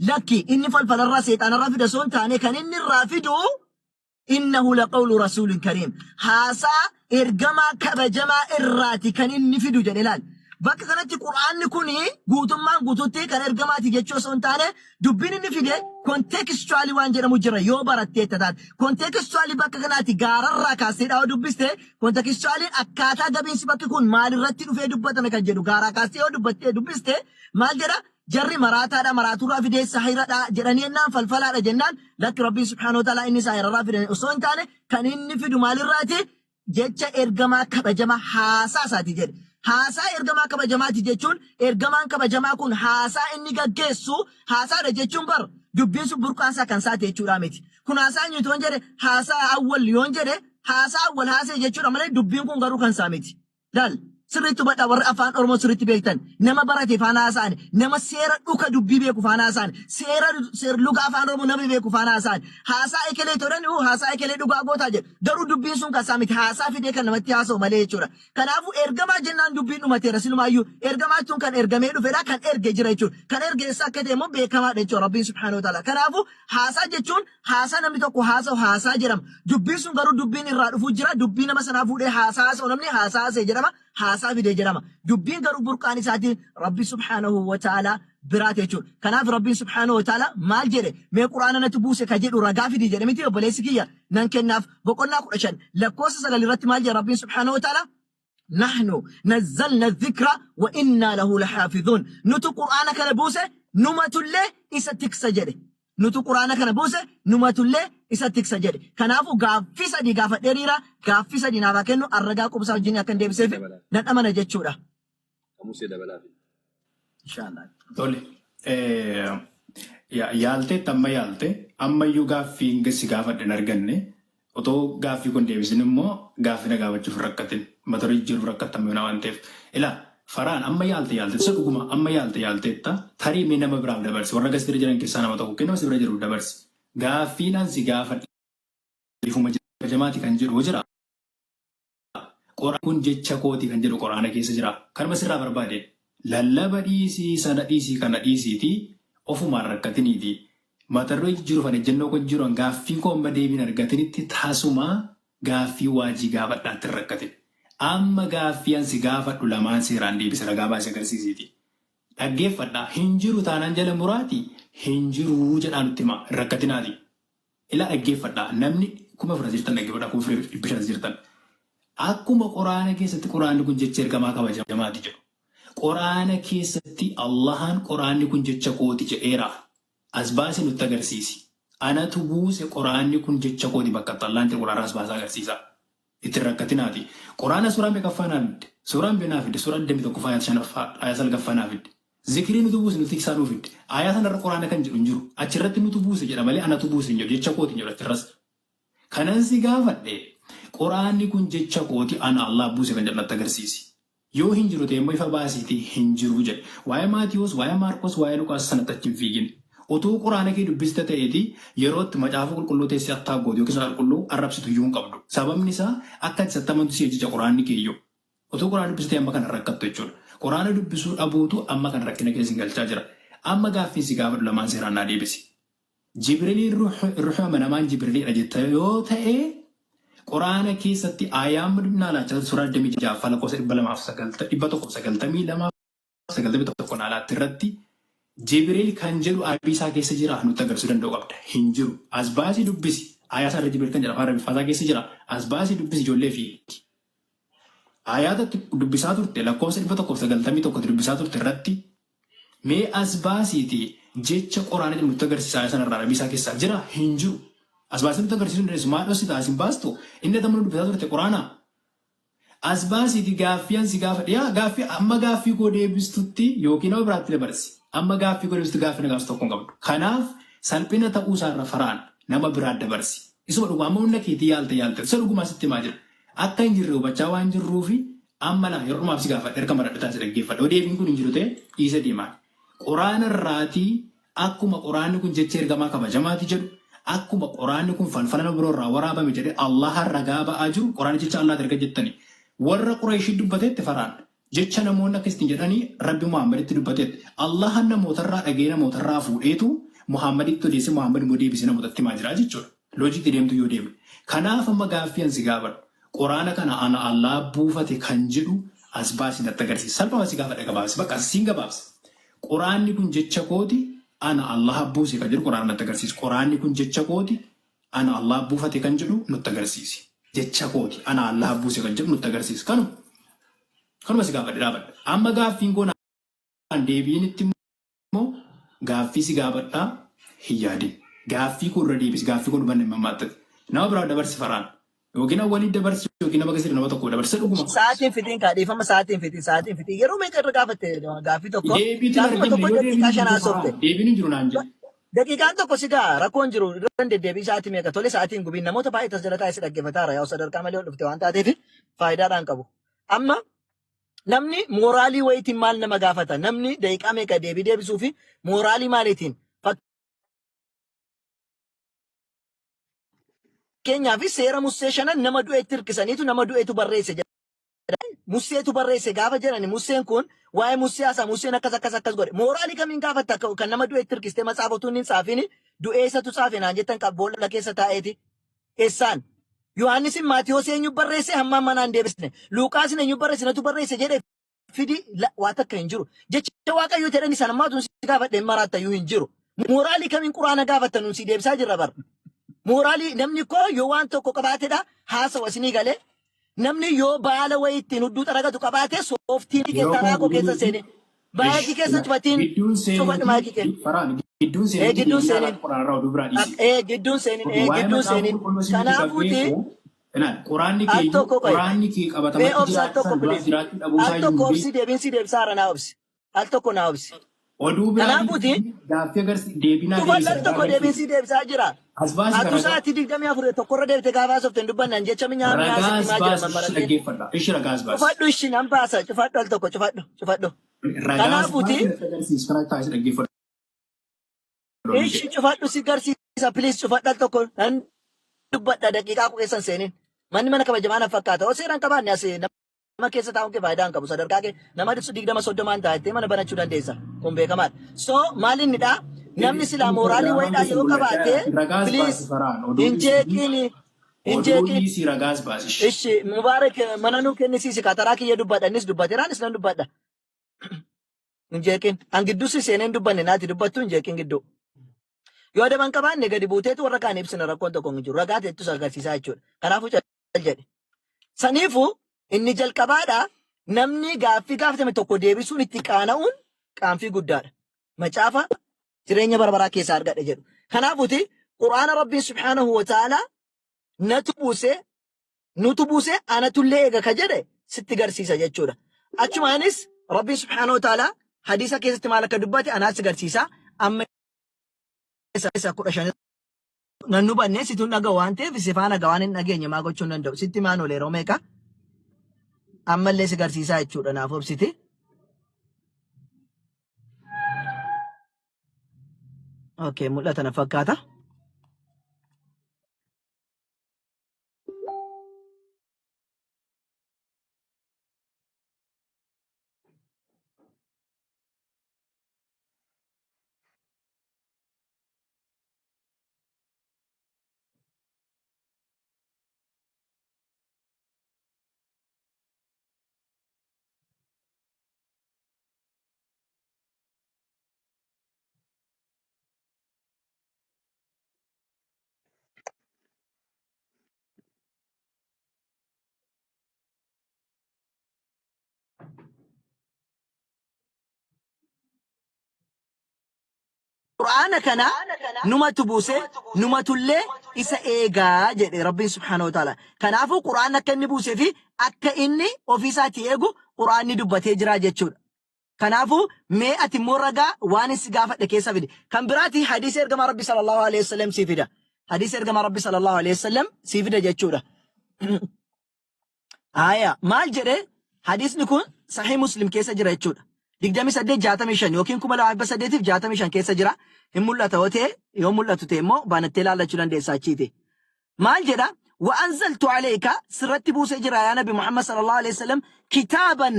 lakki inni falfalarraa seexaanarraa fide osoo hin taane kan inni irraa fidu innahu laqawlu rasuulin kariim haasaa ergamaa kabajamaa irraati kan inni fidu jedhe laal. Bakka kanatti quraanni kuni guutummaan guutuutti kan ergamaati jechuu osoo hin taane dubbiin inni fide kontekstuaalii waan jedhamu jira yoo barattee taate kontekstuaalii bakka kanaatti gaararraa kaasteedhaa yoo dubbiste kontekstuaaliin akkaataa gabiinsi bakki kun maalirratti dhufee dubbatame kan jedhu gaaraa kaastee yoo dubbattee dubbiste maal jedha jarri maraataadha maraaturraa fidee saahiradha jedhanii ennaan falfalaadha jennaan lakki Rabbiin subhaanahu wa ta'ala inni saahirarraa fide osoo hin taane kan inni fidu maalirraati jecha ergamaa kabajamaa haasaa isaati jedhe. Haasaa ergamaa kabajamaati jechuun ergamaan kabajamaa kun haasaa inni gaggeessu haasaadha jechuun bar dubbiin sun burqaasaa kan saate jechuudha miti. Kun haasaa nyuutu yoon jedhe haasaa awwal yoon jedhe haasaa awwal haasee jechuudha malee dubbiin kun garuu kan saa miti. Laal sirriitti badhaa warri afaan Oromoo sirriitti beektan nama barate faana haasa'an nama seera dhuka dubbii beeku faana haasa'an seera luga afaan Oromoo nama beeku faana haasa'an haasaa ekelee tolan haasaa ekelee dhugaa gootaa jedhu garuu dubbiin sun kan saa miti haasaa fidee kan namatti haasa'u malee jechuudha. Kanaafuu ergamaa jennaan dubbiin dhumateera silumaayyuu ergamaa tun kan ergamee dhufedha kan erge jira jechuudha. Kan ergeessa akka ta'e immoo beekamaadha jechuudha Rabbiin subhaanahu wa ta'ala. Kanaafuu haasaa jechuun haasaa namni tokko haasa'u haasaa jedhama. Dubbiin sun garuu dubbiin irraa dhufuu jira dubbii nama sanaa fuudhee haasaa haasa'u namni haasaa haasa'e jedhama. Haasaa fidee jedhama. Dubbiin garuu burqaan isaatiin Rabbi subhaanahu wa ta'ala biraate jechuudha. Kanaaf Rabbiin subhaanahu wa ta'ala maal jedhe mee quraana natti buuse ka jedhu ragaa fidii jedhe miti obboleessi kiyya nan kennaaf boqonnaa 15 lakkoofsa 9 irratti maal jedhe Rabbiin subhaanahu wa ta'ala nahnu nazzalna dhikra wa inna lahu lahaafidhuun nutu quraana kana buuse numatullee isa tiksa jedhe. Nutu quraana kana buuse numatullee isa tiksa jedhe. Kanaafuu gaaffii sadii gaafadhee dhiira gaaffii sadii naaf kennu arragaa qubsaa wajjin akka hin deebiseef nan amana jechuudha. Inshallah. Tole. Yaaltee amma yaalte ammayyuu gaaffii si gaafadhe arganne otoo gaaffii kun deebisin immoo gaaffii na gaafachuuf rakkatin mata duree jiru rakkatamuu na waan ta'eef ilaa faraan amma yaalte isa dhuguma amma yaalteetta tarii mee nama biraaf dabarsi warra gasitira jiran keessaa nama tokko kenna si bira jiru dabarsi gaaffiinaan si gaafadhe ifuma jamaati kan jedhu jira qoraan kun jecha kooti kan jedhu qoraana keessa jira kanuma sirraa barbaade lallaba dhiisii sana dhiisii kana dhiisiiti ofumaan rakkatiniiti mata duree jiru fane jennoo kun jiru gaaffiin koo amma deebiin argatinitti taasuma gaaffii waajii gaafadhaatti rakkatin. Amma gaaffiyan si gaafadhu lamaan seeraan deebisa ragaa baasee agarsiisiiti. Dhaggeeffadhaa hin jiru taanaan jala muraati hin jiru jedhaa nutti hima rakkatinaati. Ilaa dhaggeeffadhaa namni kuma fudhata jirtan dhaggeeffadhaa kuma fudhata jirtan. Akkuma qoraana keessatti qoraanni kun jecha ergamaa kabajamaati jedhu. Qoraana keessatti Allahaan qoraanni kun jecha kooti jedheera. As baasee nutti agarsiisi. Anatu buuse qoraanni kun jecha kooti bakka xallaan ta'e qoraana as baasaa agarsiisa. Itti rakkatinaati. Quraana suuraan beekaffaa naaf fidde. Suuraan beenaa fidde. Suuraan 21 ayyaa 5 salgaffaa naaf fidde. Zikirii nuti buuse nuti tiksaa nuuf hidde. Aayaa sanarra quraana kan jedhu hin jiru. Achirratti nuti buuse jedha malee anatu buuse hin jiru. Jecha kooti hin jiru achirras. Kanan si gaafadhe quraanni kun jecha kooti ana Allah buuse kan jedhu agarsiisi. Yoo hin jiru ta'e immoo ifa baasiitii hin jiru jedhe. Waa'ee Maatiyoos, waa'ee Maarkos, waa'ee Luqaas sanatti achi hin fiigin. Otoo quraana kee dubbista ta'eeti yerootti macaafa qulqulluu teessee attaa goote yookiin qulqulluu arrabsitu iyyuu hin qabdu. Sababni isaa akka itti sattamantu si jecha quraanni keeyyoo. Otoo quraana dubbistee amma kana rakkattu jechuudha. Quraana dubbisuu dhabuutu amma kan rakkina keessa galchaa jira. Amma gaaffii si gaafadhu lamaan seeraan naa deebisi. Jibriiliin ruuxa amanamaan Jibriiliidha jetta yoo ta'e quraana keessatti aayaan madubnaa laachaa suuraa 26 lakkoofsa 192 naalaatti irratti Jibriil kan jedhu abiisaa keessa jira nutti agarsiisuu danda'u qabda. Hin jiru. As baasii dubbisi. Aayaa isaa irra Jibriil kan jedha afaan Arabiffaasaa keessa jira. As baasii dubbisi ijoollee fi Ayaatatti dubbisaa turte lakkoofsa 191 dubbisaa turte irratti mee as baasiiti jecha quraana jedhu nutti agarsiisaa sanarraa abiisaa keessaa jira hin jiru. As baasii nutti agarsiisuu dandeessu maal dhossi taasisin baastu inni tamma dubbisaa turte quraana. As baasiiti gaaffii ansi gaaffii amma gaaffii koo deebistutti yookiin nama biraatti dabarsi. Amma gaaffii koo deebistutti gaaffii na gaafsu tokko hin qabdu. Kanaaf salphina ta'uu isaarra faraan nama biraa dabarsi. Isuma dhugaa amma humna keetii yaalte isa dhugumaa sitti himaa jira. Akka hin jirre hubachaa waan jirruufi amma na yeroo dhumaaf si gaafadhe erga maradhataa si dhaggeeffadhe. Yoo deebiin kun hin jiru ta'e dhiisa deemaa. Quraana irraatii akkuma quraanni kun jecha ergamaa kabajamaati jedhu akkuma quraanni kun falfala biroo irraa waraabame jedhee Allah ragaa ba'aa jiru quraanni jecha Allah erga jettani. Warra Qurayshii dubbateetti faraan jecha namoonni akkasitti jedhanii Rabbi Muhammaditti dubbateetti Allah namootarraa dhagee namootarraa fuudheetu Muhammaditti odeesse Muhammad immoo deebisee namootatti himaa jira jechuudha. Loojikii deemtu yoo deemne. Kanaaf amma gaaffii ansi gaafadhu. Quraana kana ana Allah buufate kan jedhu as baasii natti agarsiisa. Salphama si gaafadha gabaabsi. Bakka siin gabaabsi. Quraanni kun jecha kooti ana Allah buuse kan jedhu quraana natti agarsiisa. Quraanni kun jecha kooti ana Allah buufate kan jedhu nutti agarsiisi. Jecha kooti ana Allah buuse kan jedhu nutti agarsiisa. Kanuma si gaafadhe dhaabadha. Amma gaaffiin kun deebiin itti immoo gaaffii si gaafadhaa hin yaadin. Gaaffii kun irra deebisi. Gaaffii kun dhumanne mammaattati. Nama biraa dabarsi faraan. Yookiin waliin dabarsi yookiin nama keessatti nama tokko dabarsa dhuguma. Sa'aatiin fitiin kaadhiifama sa'aatiin fitii yeroo meeqa irra gaafatte gaaffii tokko. Gaaffii tokko daqiiqaa shanaa soofte. Deebiin hin jiru naan jedhu. Daqiiqaan tokko si gaa rakkoon jiru irra deddeebii sa'aatii meeqa tole sa'aatiin gubiin namoota baay'ee tas jala taa'ee si dhaggeeffataara yaa sadarkaa malee ol dhufte waan taateef faayidaadhaan qabu. Amma namni mooraalii wayitiin maal nama gaafata namni daqiiqaa meeqa deebii deebisuu fi mooraalii maaliitiin Keenyaaf seera Musee shanan nama du'eetti hirkisaniitu nama du'eetu barreesse jedha. Museetu barreesse gaafa jedhani Museen kun waa'ee Musee haasaa Museen akkas godhe. Mooraalii kamiin gaafatta kan nama du'eetti hirkistee matsaafotuun hin tsaafini du'eessatu tsaafe naan jettan boolla keessa taa'eeti. Eessaan Yohaannisin Maatiyoos eenyu barreesse hamma manaan deebisne. Luuqaasin eenyu barreesse natu barreesse jedhe fidi waa takka hin jiru. Jecha Waaqayyoo jedhani sana maatuun si gaafadhe maraattayyuu hin jiru. Mooraalii kamiin quraana gaafatta nuun si deebisaa jirra bara. Mooraalii namni koo yoo waan tokko qabaatedha haasawa isinii galee namni yoo baala wayii ittiin hudduu xaragatu qabaate sooftiin keessaa raakoo keessa seene baay'ee keessa cufatiin cufadhu maayikii kennu. Gidduun seenin kanaafuuti al tokko obsi deebiinsi deebisaara naa obsi al tokko naa obsi. Kanaafuuti tufadhal tokko deebiinsi deebisaa jira. Atu sa'aatii 24 tokkorra deebite gaafa softeen dubbannan jecha minyaama yaasitti maa jira mammaratee. Cufadhu ishi nan baasa cufadhu al tokko cufadhu. Kanaafuti ishi cufadhu si garsiisa please cufadhu al tokko nan dubbadha daqiiqaa keessan seenin. Manni mana kabajamaa na fakkaata. O seeraan qabaanne as nama keessa taa'uun kee faayidaan qabu sadarkaa kee nama dhibsu 20-30 taa'ettee mana banachuu dandeessa. Kun beekamaadha. So maalinidha. Namni silaa mooraalii wayiidhaa yoo qabaate please hinjeeqiin ishi mubaarak mana nuu kennisiisi kataraa kiyya dubbadhanis dubbateeraan isnan dubbadha. Hinjeeqiin hangidduu si seeneen dubbanne naati dubbattu hinjeeqiin gidduu. Yoo adaban qabaanne gadi buuteetu warra kaan ibsina rakkoon tokko hin jiru ragaa teettus agarsiisaa jechuudha. Kanaafuu cal jedhe. Saniifuu inni jalqabaadha namni gaaffii gaafatame tokko deebisuun itti qaana'uun qaanfii guddaadha. Macaafa jireenya barbaraa keessaa argadhe jedhu. Kanaafuuti Quraana Rabbiin Subhaanahu wa Ta'aalaa nutu buuse anatullee eega ka jedhe sitti garsiisa jechuudha. Achumaanis Rabbiin Subhaanahu wa Ta'aalaa hadisa keessatti maal akka dubbate anaas agarsiisa. Amma isa 15 nan nu banne situn dhaga waan ta'eef si faana gawaan hin dhageenye maa gochuun danda'u. Sitti maan olee yeroo meeqa? Ammallee si agarsiisaa jechuudha naaf obsiti. Okay, mul'ata na fakkaata. Qur'aana kana numatu buuse numatullee isa eegaa jedhe Rabbiin subhaanahu wa ta'ala. Kanaafuu Qur'aan akka inni buusee fi akka inni ofiisaatti eegu Qur'aanni dubbatee jira jechuudha. Kanaafuu mee ati immoo ragaa waan si gaafadhe keessa fide. Kan biraati hadiisa ergamaa Rabbi sallallahu alaihi wasallam si fida. Hadiisa ergamaa Rabbi sallallahu alaihi wasallam si fida jechuudha. Aya maal jedhe hadiisni kun sahih Muslim keessa jira jechuudha. 2865 yookiin 2865 keessa jira. Hin mul'ata ta'e yoo mul'atu ta'e immoo baanattee ilaallachuu dandeessaa achiiti. Maal jedha? Wa anzaltu alayka sirratti buusee jira yaa Nabi Muhammad sallallahu alaihi wasallam kitaaban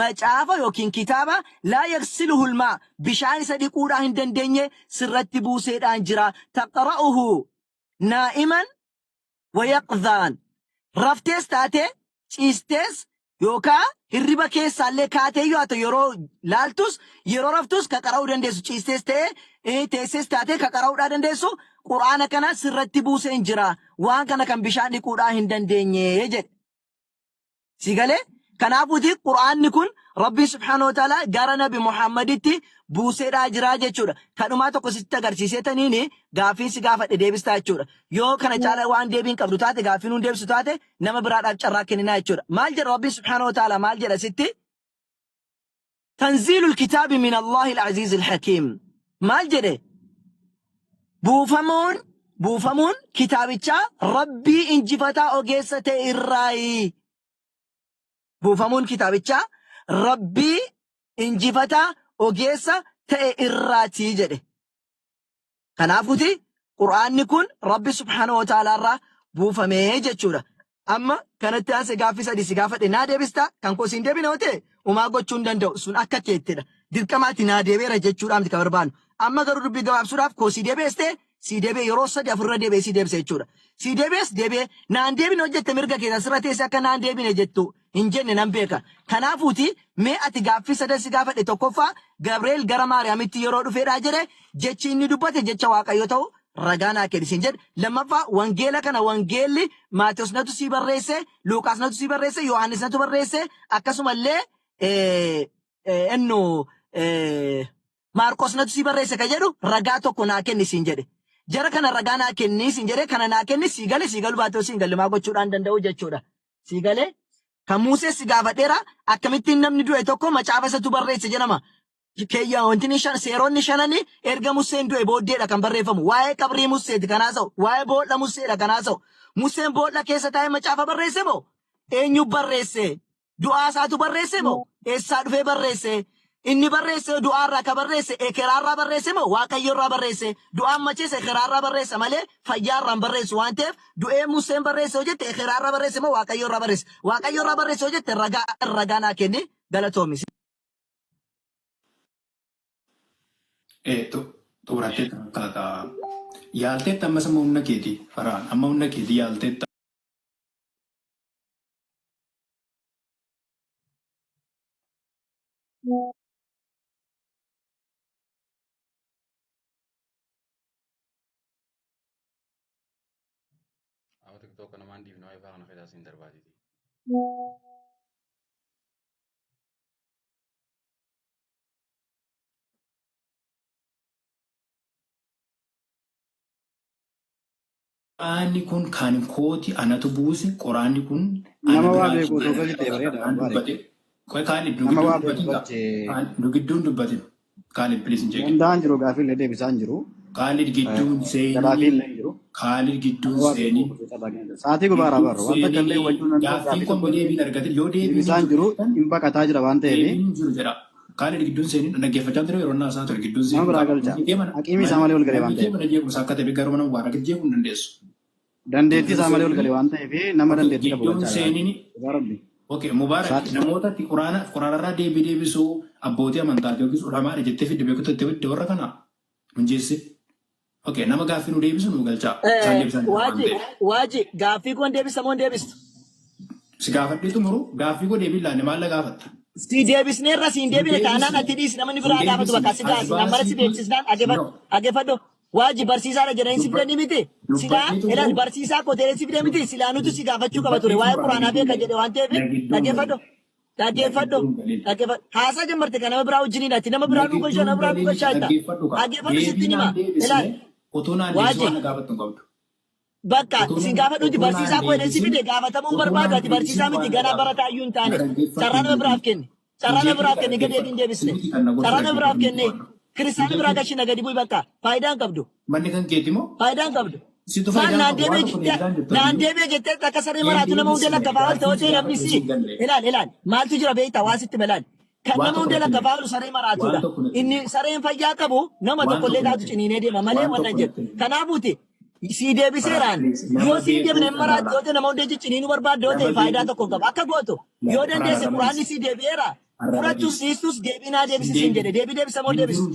macaafa yookiin kitaaba laa yaghsiluhu almaa bishaan isa dhiquudhaa hin dandeenye sirratti buuseedhaan jira. Taqra'uhu naa'iman wa yaqdhaan raftees taate ciistees yookaan hirriba keessaallee kaatee yoo ta'u yeroo laaltus yeroo raftus ka qara'uu dandeessu ciistees ta'ee teessees taatee ka qara'uudhaa dandeessu Qur'aana kana sirratti buusee jira waan kana kan bishaan dhiquudhaa hin dandeenye jedhe. Si galee kanaafuuti Qur'aanni kun Rabbi subhaanahu wa ta'ala gara Nabi Muhammaditti buuseedhaa jira jechuudha. Kadhumaa tokko sitti agarsiisee taniini gaafiin si gaafadhe deebistaa jechuudha. Yoo kana caala waan deebiin qabdu taate gaafiin hun deebisu taate nama biraadhaaf carraa kenninaa jechuudha. Maal jedha Rabbi subhaanahu wa ta'ala maal jedha sitti? Tanziilul kitaabi min Allahi al-aziizil hakiim. Maal jedhe? Buufamuun kitaabichaa Rabbii injifataa ogeessa ta'e irraayi. Buufamuun kitaabichaa Rabbii injifataa ogeessa ta'e irraati jedhe. Kanaafuuti Qur'aanni kun Rabbi subhaanahu wa ta'ala irraa buufamee jechuudha. Amma kanatti aansee gaaffii sadii si gaafadhe naa deebistaa kan koo siin deebine yoo ta'e umaa gochuu hin danda'u sun akka keettedha. Dirqamaatti naa deebeera jechuudhaan kan barbaannu. Amma garuu dubbii gabaabsuudhaaf koo si deebeestee si deebee yeroo sadii afurra deebee si deebise jechuudha. Si deebees deebee naan deebine hojjette mirga keessa sirra teesse akka naan deebine jettu hin jenne nan beeka. Kanaafuuti mee ati gaaffii sadan si gaafadhe tokkoffaa Gabriel gara Maariyaamitti yeroo dhufeedhaa jedhe jechi inni dubbate jecha Waaqayyo ta'u ragaa naa kennisin jedhe. Lammaffaa wangeela kana wangeelli Maatiyos natu si barreesse, Luuqaas natu si barreesse, Yohaannis natu barreesse akkasumallee Maarqos natu si barreesse ka jedhu ragaa tokko naa kennisin jedhe. Jara kana ragaa naa kennisin jedhe kana naa kenni si galee si galu baatee si galumaa gochuudhaan danda'u jechuudha. Si galee kan Musee si gaafadheera akkamittiin namni du'e tokko macaafa isatu barreesse jedhama. Keeyyaa wanti seeronni shanani erga Museen du'e booddeedha kan barreeffamu. Waa'ee qabrii Museeti kanaas ta'u waa'ee boolla Museedha kanaas ta'u. Museen boolla keessa taa'ee macaafa barreesse moo? Eenyu barreesse? Du'aa isaatu barreesse moo? Eessaa dhufee barreesse? Inni barreesse du'aarraa ka barreesse ekeraarraa barreesse moo Waaqayyoorraa barreesse? Du'aan macheessa ekeraarraa barreessa malee fayyaarraan barreessu waan ta'eef du'ee Museen barreesse hojjette ekeraarraa barreesse moo Waaqayyoorraa barreesse? Waaqayyoorraa barreesse hojjette ragaa naa kenni galatoomi. Xurattee akkaataa yaalteetta ammas amma humna keetii faraan amma humna keetii yaalteetta. TikTok namaan dhiifnoo ifaa kana keessaa siin darbaatiti. Quraanni kun kan kooti anatu buuse quraanni kun nama waa beeku otoo gadi ta'e bareeda. Koy Khalid Nama waa dubbatin beeku nu gidduun dubbatin. Khalid please hin jeeqin. Danda'an jiru gaafii illee deebisaan jiru. Khalid gidduun Gabaafii seenii. illee jiru. Khalid gidduun Nama waa seenii. beeku. Sa'aatii gubaaraa barra. Wanta kallee wajjin nan Gaaffii kun deebiin argatin yoo deebiin deebisaan jiru hin baqataa jira waan ta'eef. deebiin jiru jedha. Khalid gidduun seenii dhaggeeffachaa ture yeroo naasaa ture gidduun Nama biraa seenii. galcha. Haqiimii isaa malee ol galee waan ta'eef. Mana jeequmsa akka ta'e garuu mana waa rakkate jeequu hin dandeessu. Dandeettii isaa malee ol galee waan ta'eef nama dandeettii qabu Gidduun galchaa seenii jira. Okay, Mubarak namoota quraanarraa deebisuu abbootii amantaa yookiis ulamaadha jettee fidde beekutti itti fidde warra kana hunjeesse. Okay, nama gaaffii nu deebisu nu galchaa. Waaji gaaffii kun deebisa moo deebistu? Si gaafadheetu muru gaaffii koo deebii laanne maal gaafatta? Si deebisneerra si hin deebine taanaan ati dhiisi namni biraa gaafatu bakka si gaasi namara si beeksisnaan dhaggeeffadhu. Waaji barsiisaadha jedhanii si fidanii miti. Silaa ilaali barsiisaa koteelee si fidee miti. Silaa nuti si gaafachuu qaba ture. Waa'ee quraanaa beeka jedhe waan ta'eef dhaggeeffadhu. Dhaggeeffadhu. Haasaa jammarte kan nama biraa wajjiniidha. Ati nama biraa dhuga nama biraa dhuga shaayita. Dhaggeeffadhu sitti nima. Ilaali. Waaji. Bakka si gaafadhuuti barsiisaa koteelee si fide gaafatamuun barbaadu. Ati barsiisaa miti ganaa barataa iyyuu hin taane. Carraa nama biraaf kenni. Carraa nama biraaf kenni gadi hin deebisne. Carraa nama biraaf kenne. Kiristaanni biraa gashina gadi bu'i bakka faayidaan qabdu. Manni kan keeti moo? Faayidaan qabdu. Naan deebee jettee akka saree maraatu nama hundee lakkafaa ol ta'uu namni si. Ilaal maaltu jira beektaa waa sitti balaan. Kan nama hundee lakkafaa ol saree maraatudha. Inni sareen fayyaa qabu nama tokkollee taatu ciniinee deema malee wannan jedhu. Kanaafuuti si deebiseeraan yoo si deebine maraatu yoo nama hundee ciniinuu barbaadde yoo ta'e faayidaa tokko qaba. Akka gootu yoo dandeesse quraanni si deebi'eera. Fudhachuus dhiistus deebinaa deebisisin jedhe deebii deebisa moo deebistu?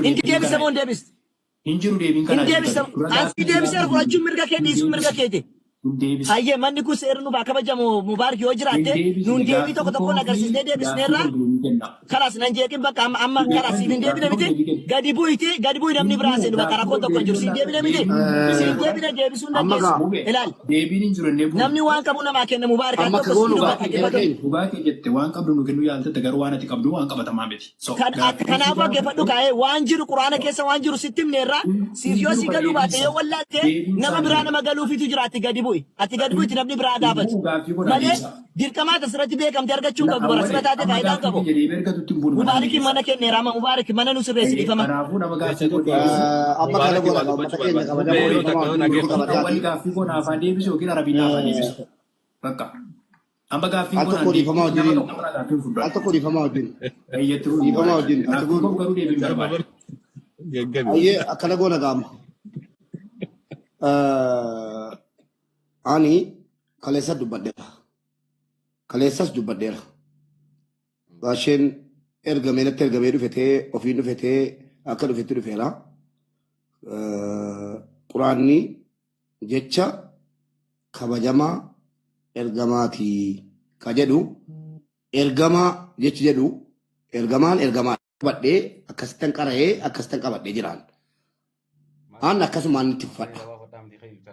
Inni deebisa moo deebistu? Hinjiru deebiin kana. Inni deebisa. Ansi deebiseera fudhachuun mirga kee dhiisuun mirga keeti. Hayyee manni kun seerri nu kabajamu Mubaarak yoo jiraatte nuun deebii tokko tokkoon agarsiisnee deebisneerra. Karaas nan jeeqin bakka amma karaas siin deebine miti. Gadi bu'i namni biraan seenu bakka rakkoon tokko hin jiru siin deebine miti. Siin deebine deebisuun dandeessu. Ilaali. Deebiin hin jiru namni waan qabu namaa kenna Mubaarak akka tokko siin dhugaatii. Mubaarak jette waan qabdu nu kennu yaaltatti garuu waan ati qabdu waan qabatamaa miti. Kanaafuu dhaggeeffadhu kaa'ee waan jiru quraana keessa waan jiru sitti himneerra siif yoo si galuu baate yoo wallaatte nama biraa nama galuufitu jiraatti gadi bu'i. Ati gadi bu'i namni biraa gaafatu. Malee dirqamaa asirratti beekamte argachuun qabdu barasuma taate faayidaan qabu. Mubaarakiin mana kenneera amma Mubaarak mana nu sirreessi dhiifama. Kanaafuu nama gaaffii godhe. Amma kana godha uummata keenya kabajamoo Wali gaaffii godha afaan deebisu yookiin arabiin afaan deebisu. Bakka. Amma gaaffii al godha. tokko dhiifamaa wajjin al tokko dhiifamaa wajjin dhiifamaa wajjin garuu deebiin barbaada. ayyee akkana goona gaama. Ani kaleessa dubbadheera. Kaleessas dubbadheera. Gaasheen ergamee natti ergamee dhufetee ofiin dhufetee akka dhufetti dhufeera. Quraanni jecha kabajamaa ergamaatii ka jedhu ergamaa jechi jedhu ergamaan ergamaa qabadhee akkasittan qara'ee akkasittan qabadhee jiraan. Aan akkasumaan itti uffadha.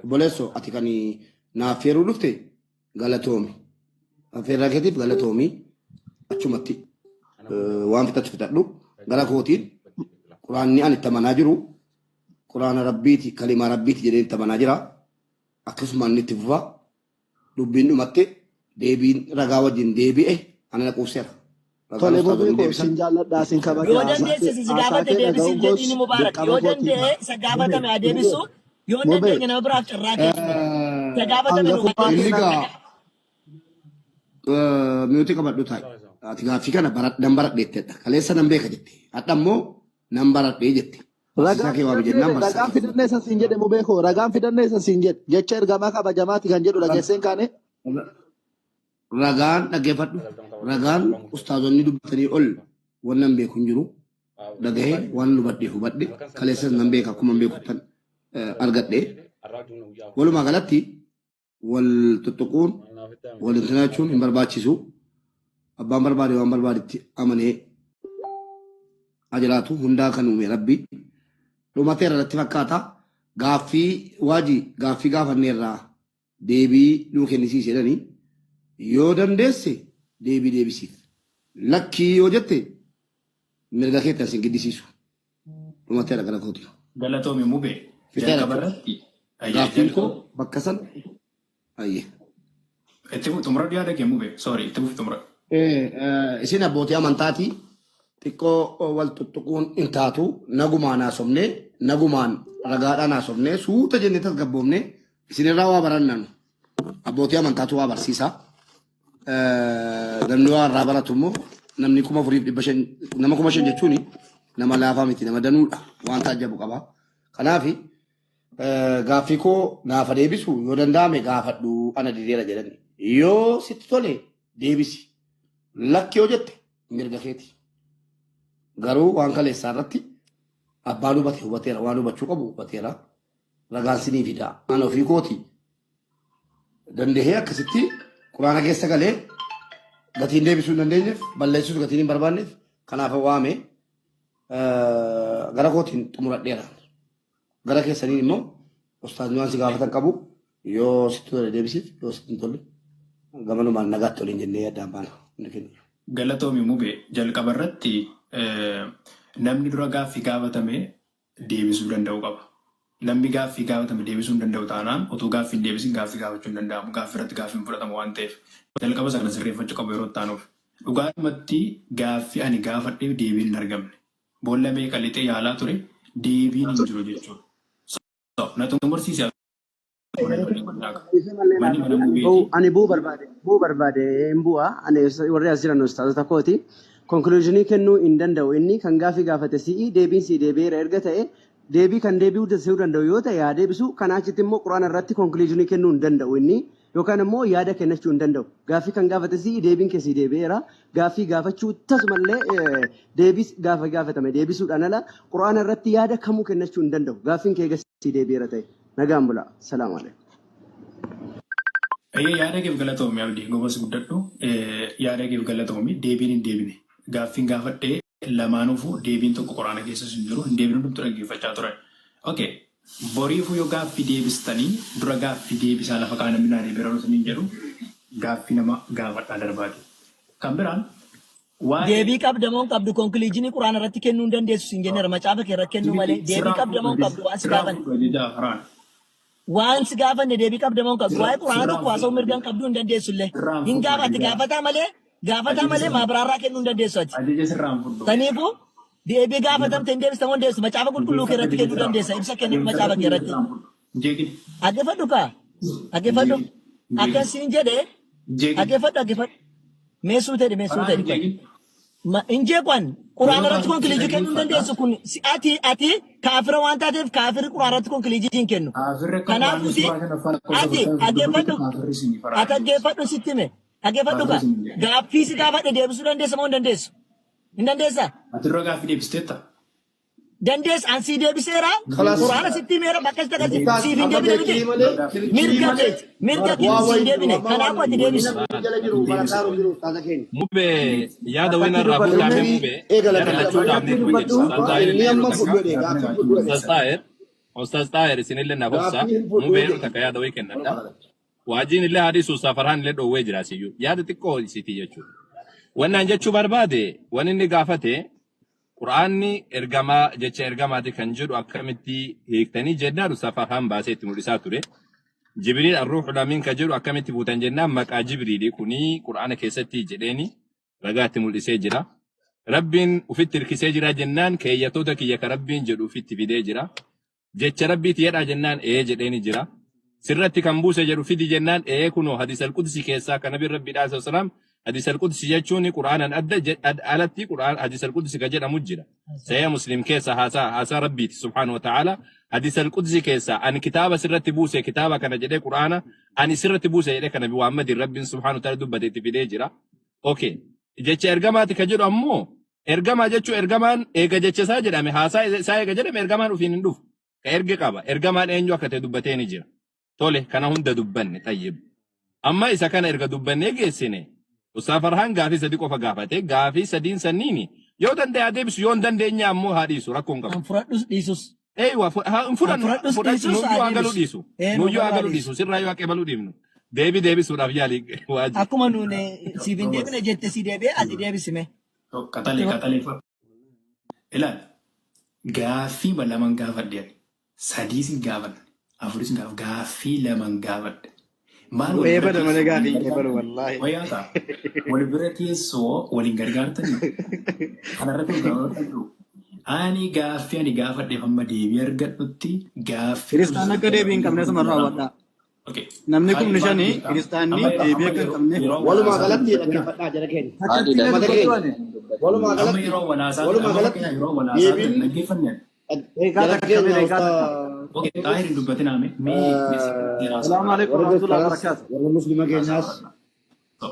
Bolesso ati kan naafeeruu dhufte galatoomi. Affeerraa keetiif galatoomi achumatti waan fixatu fixadhu gara kootiin quraanni ani itti amanaa jiru quraana rabbiiti kalimaa rabbiiti jedhee itti amanaa jira. Akkasumaan inni itti fufa dubbiin dhumatte deebiin ragaa wajjin deebi'e ana quubseera. Tole bobbee sin jaalladhaa sin kabajaa. Yoo dandeesse si gaafate deebisiin jedhiin Mubaarak yoo danda'e isa gaafatame adeebisu yoo dandeenye nama biraaf carraa kennu. Isa gaafatame nu Miyuuti qabadhu taa'e. Ati gaaffii kana nan baradheettedha. Kaleessa nan beeka jette. Hadha immoo nan baradhee jette. Ragaan fidannee isa siin jedhe mubeekoo ragaan fidannee isa siin jedhe jecha ergamaa kabajamaati kan jedhu dhageesseen kaane. Ragaan dhaggeeffadhu. Ragaan ustaazonni dubbatanii ol waan nan beeku hin jiru. Dhagahee waan hubadhe hubadhe kaleessas nan beeka akkuma beekuttan argadhe. Walumaa galatti wal tuttuquun wal intinachuun hin barbaachisu. Abbaan barbaade waan barbaadetti amanee ajiraatu hundaa kan uume rabbi. Dhumatee irratti fakkaata gaaffii waajii gaaffii gaafanneerraa deebii nuu kennisiis jedhanii yoo dandeesse deebii deebisiif. Lakkii yoo jette mirga keetti sin giddisiisu. Dhumatee gara kooti. Galatoomi mubee. Fiteera gaaffiin koo bakka san ayyee. Itti xumura dhiyaata kennuu bee sorry itti xumura. Isin abbootii amantaati xiqqoo wal tuttuquun hin taatu nagumaan haasofne nagumaan ragaadhaan haasofne suuta jennee tasgabboofne isinirraa waa barannanu abbootii amantaatu waa barsiisa. Namni waa irraa baratu immoo namni 4,500 nama 5,000 jechuun nama laafaa miti nama danuudha waan taajjabu qaba. Kanaaf gaaffii koo gaafa deebisu yoo danda'ame gaafadhu ana dideera jedhani. Yoo sitti tole deebisi. Lakki yoo jette mirga keeti. Garuu waan kaleessaa irratti abbaan hubateera waan hubachuu qabu hubateera. Ragaan sinii fidaa. Ana ofii kooti dandahee akkasitti quraana keessa galee gatiin deebisuu hin dandeenyeef balleessuus gatiin hin barbaanneef kanaaf waame gara kootiin xumuradheera. Gara keessaniin immoo ustaazni waan si gaafatan qabu yoo sitti tole deebisiif yoo sitti hin tolle gamanumaan nagaatti waliin jennee addaan baana. Galatoomi mubee jalqaba irratti namni dura gaaffii gaafatame deebisuu danda'u qaba. Namni gaaffii gaafatame deebisuu hin danda'u taanaan otoo gaaffii hin deebisin gaaffii gaafachuu hin danda'amu. Gaaffii irratti gaaffii hin fudhatamu waan ta'eef jalqaba sana sirreeffachuu qabu yeroo taanuuf. Dhugaadhumatti gaaffii ani gaafadheef deebiin hin argamne. Boolla meeqa lixee yaalaa ture deebiin hin jiru jechuudha. Na xumursiisa. Ani buu barbaade hin bu'a. Ani warri as jiran ustaazota kooti. Konkuluuzinii kennuu hin danda'u. Inni kan gaaffii gaafate si'i deebiin si deebi'eera erga ta'e deebii kan deebi'uu danda'u yoo ta'e yaa deebisu kanaa achitti immoo quraana irratti konkuluuzinii kennuu hin danda'u inni yookaan immoo yaada kennachuu hin danda'u. Gaaffii kan gaafate si'i deebiin keessi deebi'eera. Gaaffii gaafachuu tasumallee deebis gaafa gaafatame deebisuudhaan ala quraana irratti yaada kamuu kennachuu hin danda'u. Gaaffiin kee gasii deebi'eera ta'e. Nagaan bula. Salaamu alaikum. Yaada keef galatoomi abdii gobas guddadhu yaada keef galatoomi deebiin hin deebine gaaffiin gaafadhee lamaanuufu deebiin tokko quraana keessa hin jiru hin deebinu dhumtu dhaggeeffachaa ture. Okay. Boriifu yoo gaaffii deebistanii dura gaaffii deebisaa lafa kaana minaan eebiran osoo hin jedhu gaaffii nama gaafadhaa darbaati. Kan biraan deebii qabdamoon qabdu konkuluuzinii quraana irratti kennuu hin dandeessu sin jenneera macaafa kee irratti kennuu malee deebii qabdamoon qabdu waan si gaafanne. Waan si gaafanne deebii qabdamoon qabdu waa'ee quraana tokko haasa'uu mirgaan qabduu hin dandeessu illee hin gaafatti gaafataa malee maabiraarraa kennuu hin dandeessu ati. Kanaafuu deebii gaafatamte hin deebistamu hin dandeessu macaafa qulqulluu kee irratti kennuu dandeessa ibsa kennu macaafa kee irratti. Dhaggeeffadhu kaa dhaggeeffadhu akkasiin jedhee dhaggeeffadhu. Meesuu ta'e. Injee kwan quraana irratti konkuluuzinii kennuu hin dandeessu kun ati kaafira waan taateef kaafirri quraana irratti konkuluuzinii hin kennu. Kanaafuu ati dhaggeeffadhu sitti hime dhaggeeffadhu kaa gaaffii si gaafadhe deebisuu dandeessa moo hin dandeessu? Hin dandeessaa? Ati dura gaaffii deebisteetta? Dandeessa an sii deebiseera quraana sitti himeera bakka sitti agarsiisa siif hin deebine miti mirga keeti siif deebine kanaafuu ati deebisu. Mubee yaada wayna irraa fuudhaame mubee yaada lachuudhaaf Ustaz Tahir isinillee na gorsa mubee takka yaada way kennadha. Waajiin illee hadiisuu safaraan illee dhoowwee jira siyyuu yaada xiqqoo isiitii jechuudha. Wannaan jechuu barbaade waan inni gaafate Quraanni ergamaa jecha ergamaati kan jedhu akkamitti hiiktanii jennaan safaraan baasee itti mul'isaa ture. Jibriil ar-ruuhul amiin kan jedhu akkamitti fuutan jennaan maqaa Jibriilii kuni Quraana keessatti jedheeni ragaatti mul'isee jira. Rabbiin ufitti hirkisee jira jennaan keeyyatoota kiyya ka Rabbiin jedhu ufitti fidee jira. Jecha Rabbiiti jedhaa jennaan jedheeni jira. Sirratti kan buuse jedhu fidi jennaan kunoo hadiis al-Qudsi keessaa kan Nabi Rabbi sallallahu alaihi wasallam hadiis al-Qudsi jechuun Quraanan alatti Quraan hadiis al-Qudsi ka jedhamu jira. Sahih Muslim keessa haasaa Rabbiiti subhanahu wa ta'ala hadiis al-Qudsi keessa ani kitaaba sirratti buuse kitaaba kana jedhee Quraana ani sirratti buuse jedhee kan Nabi Muhammad Rabbiin subhanahu wa ta'ala dubbate itti fidee jira. Okay. Jecha ergamaati ka jedhu ammoo ergamaa jechuun ergamaan eega jecha isaa jedhame haasaa isaa eega jedhame ergamaan ufiin hin dhufu. Ka erge qaba ergamaan eenyu akka ta'e dubbatee ni jira. Tole kana hunda dubbanne tayyib. Amma isa kana erga dubbannee geessine Ustaz Farhaan gaafii sadi qofa gaafate gaafii sadiin sanniini yoo danda'e deebisu yoo hin dandeenye ammoo haa dhiisu rakkoon qabu. Fudhadhus dhiisus. Fudhadhus nuyyuu hagalu dhiisu. Nuyyuu hagalu dhiisu sirraa yoo haqebaluu dhiifnu. Deebisuudhaaf yaalii waajjira. Akkuma nuuni siif hin deebine jette si deebi'ee ati deebisime. Qaxalee. Ilaali gaaffii lamaan gaafadhe sadiis gaafadhe afuris gaaffii lamaan gaafadhe Maal Eebala malee gaaffii eebala wallaahi. Wayaata wal bira teessoo waliin gargaartanii kanarratti gaafadhu. Ani gaaffii ani gaafadheef amma deebii argadhutti gaaffii. Kiristaan akka deebii hin qabne asuma raawwadhaa. Namni kun nishanii kiristaanni deebii akka hin qabne. Walumaa galatti dhaggeeffadhaa jara keenya. Walumaa galatti yeroo walaasaa deebiin dhaggeeffanne. jara keenya Xaahir hin dubbatinaame. Salaamu alaikum warahmatullahi wabarakatuh. warra muslima keenyaas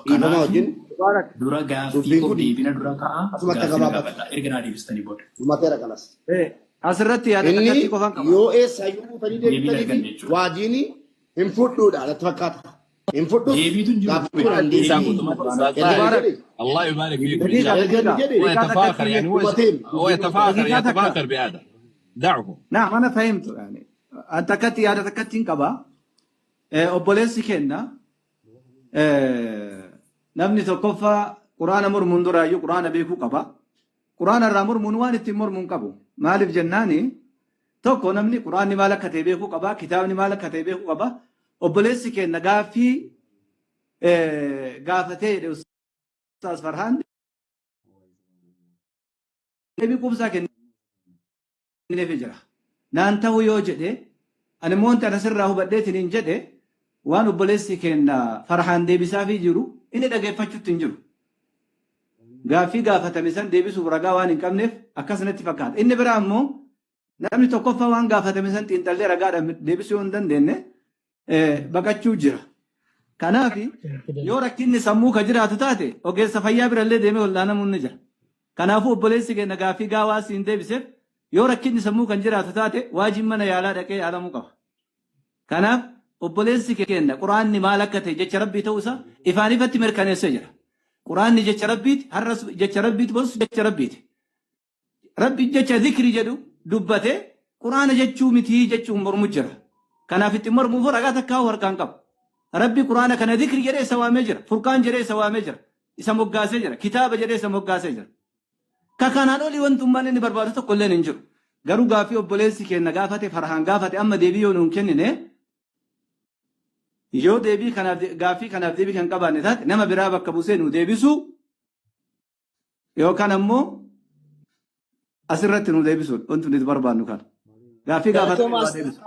dhiifama wajjin Dura gaaffii koo deebina dura ka'a. Gaaffii gaafadha. Erga naa deebistanii booda. dhumateera kanas. Asirratti yaada takkatti qofaan qaba. Yoo eessaayyuu fuutanii deebitanii waajiin hin fudhuudha natti fakkaata. Hin fudhu Deebiituun jiru. gaaffii kun deebii. الله يبارك فيك هو يتفاخر بهذا دعه. نعم أنا فهمت يعني أنت كتي هذا تكتين كبا أبوليسي كنا نبني تقفى قرآن أمر من درايو قرآن بيكو كبا قرآن الرامر منوان التمر من كبو مالف جناني توكو نبني قرآن مالك كتبيكو كبا كتاب مالك كتبيكو كبا أبوليسي كنا غافي غافتي أستاذ فرحان بيكو بساكن في جرا نانتهو يوجده أنا مونت أنا سر راهو بديت ننجده وأنا بوليسي كنا فرحان دي بسافي جرو إني دقي فتشو تنجرو غافي غافة مثلا دي بسو برقا وان إنكم نف أكاسنا اتفاقات إني برا أمو نامني توقفا وان غافة مثلا تنتالي رقا دي بسو اندن ديني بقا جرا كنافي يورا كيني سمو كجرا تتاتي وكي سفايا برالي ديمي ولانا من نجر كنافو بوليسي كنا غافي غاواسي دي بسف yoo rakkinni sammuu kan jiraatu taate waajib mana yaalaa dhaqee yaalamuu qaba. Kanaaf obboleessi keenya quraanni maal akka ta'e jecha rabbii ta'uu isaa ifaan ifatti mirkaneessee jira. Quraanni jecha rabbiiti har'as jecha rabbiiti boos jecha rabbiiti. Rabbi jecha zikrii jedhu dubbatee quraana jechuu mitii jechuun mormu jira. Kanaaf itti mormuuf ragaa takkaa harkaan qaba. Rabbi quraana kana zikrii jedhee isa waamee jira. Furqaan jedhee isa waamee jira. Isa moggaasee jira. Kitaaba jedhee isa moggaasee jira. Kakanaan olii wantummaan inni barbaadu tokko illee hin jiru. Garuu gaaffii obboleessi keenya gaafate farhaan gaafate amma deebii yoo nuun kennine yoo deebii kanaaf gaaffii kanaaf deebii kan qabaanne taate nama biraa bakka buusee nu deebisu yookaan ammoo asirratti nu deebisu wanti nuti barbaannu kana. Gaaffii gaafate deebisu.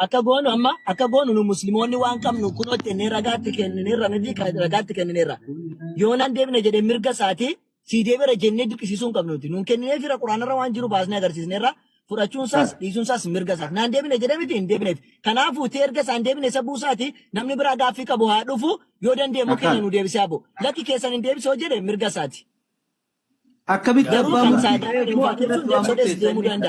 Akka goonu nu musliimoonni waan qabnu kunoo itti ragaatti kennineerra miti ragaatti kennineerra. Yoo nan deebine jedhee mirga isaatii si deebira jennee dirqisiisuun qabnuti. Nuun kennee fira quraanarra waan jiru baasnee agarsiisneerra fudhachuun isaas dhiisuun isaas mirga isaati. Naan deebine jedhee miti hin deebineef. Kanaafuu ta'e erga isaan deebine isa buusaati namni biraa gaaffii qabu haa dhufu yoo dandeemu keenya nu deebisee habu. Lakki keessan hin deebisoo jedhe mirga isaati. Akkamitti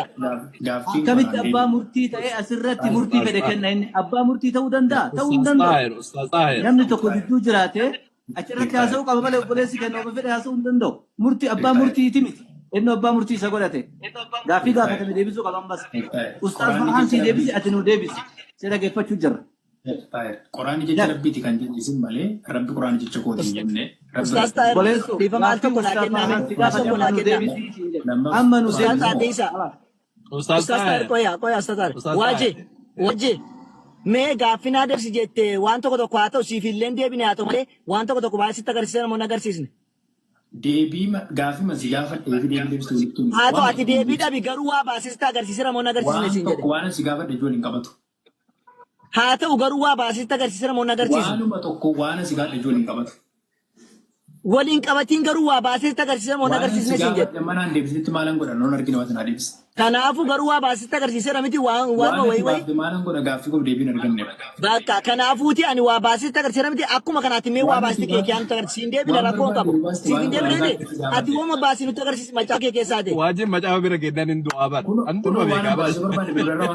Akkamitti abbaa murtii ta'ee asirratti murtii fedhe kenna inni abbaa murtii ta'uu danda'a ta'uu hin danda'u. Namni tokko gidduu jiraatee achirratti haasa'uu qaba malee obboleessi kenna ofa fedhe haasa'uu hin danda'u. Murtii abbaa murtiiti miti. Inni abbaa murtii isa godhate. Gaaffii gaafatame deebisuu qaba ammas. Ustaaz Farhaan si deebisi ati nu deebisi. Si dhageeffachuu jirra. Quraanni jecha rabbiiti kan jennu isin malee rabbi quraanni jecha kooti hin jenne. Ustaaz Taayir bifa maal tokko naa kenname tokko naa kenname. Amma nu Ustaaz Taadhiisa. Ustaaz Taayir qoyaa Ustaaz Taayir. Wajji. Mee gaaffii naa deebisi jettee waan tokko haa ta'u siif illee deebine haa ta'u malee waan tokko baay'isitti agarsiisan moo agarsiisne. Deebii gaaffii masi gaafadhe deebii deebisuu haa ta'u ati deebii dhabi garuu waa baasisitti agarsiisira moo agarsiisne siin jedhe. Waan asi gaafadhe ijoollee hin qabatu. haa ta'u garuu waa baasisitti agarsiisira moo agarsiisne. Waanuma tokko waan asi gaafadhe ijoollee hin qabatu. Waliin qabatiin garuu waa baasisitti agarsiisira moo agarsiisne siin jedhe. Manaan deebisitti maalan godha noon argina waan naa deebisa. Kanaafuu garuu waa baasisitti agarsiisira miti waan wayi. Maalan godha gaaffii koo deebiin arganne. Bakka kanaafuuti ani waa baasisitti agarsiisira miti akkuma kanaatti mee waa baasisitti keekee anu agarsiisin deebina rakkoo qabu. Siin deebine ati wooma baasii nutti agarsiisi macaa kee keessaa ta'e. Waajjin macaafa bira geeddan hin du'aa bara. Antuma beekaa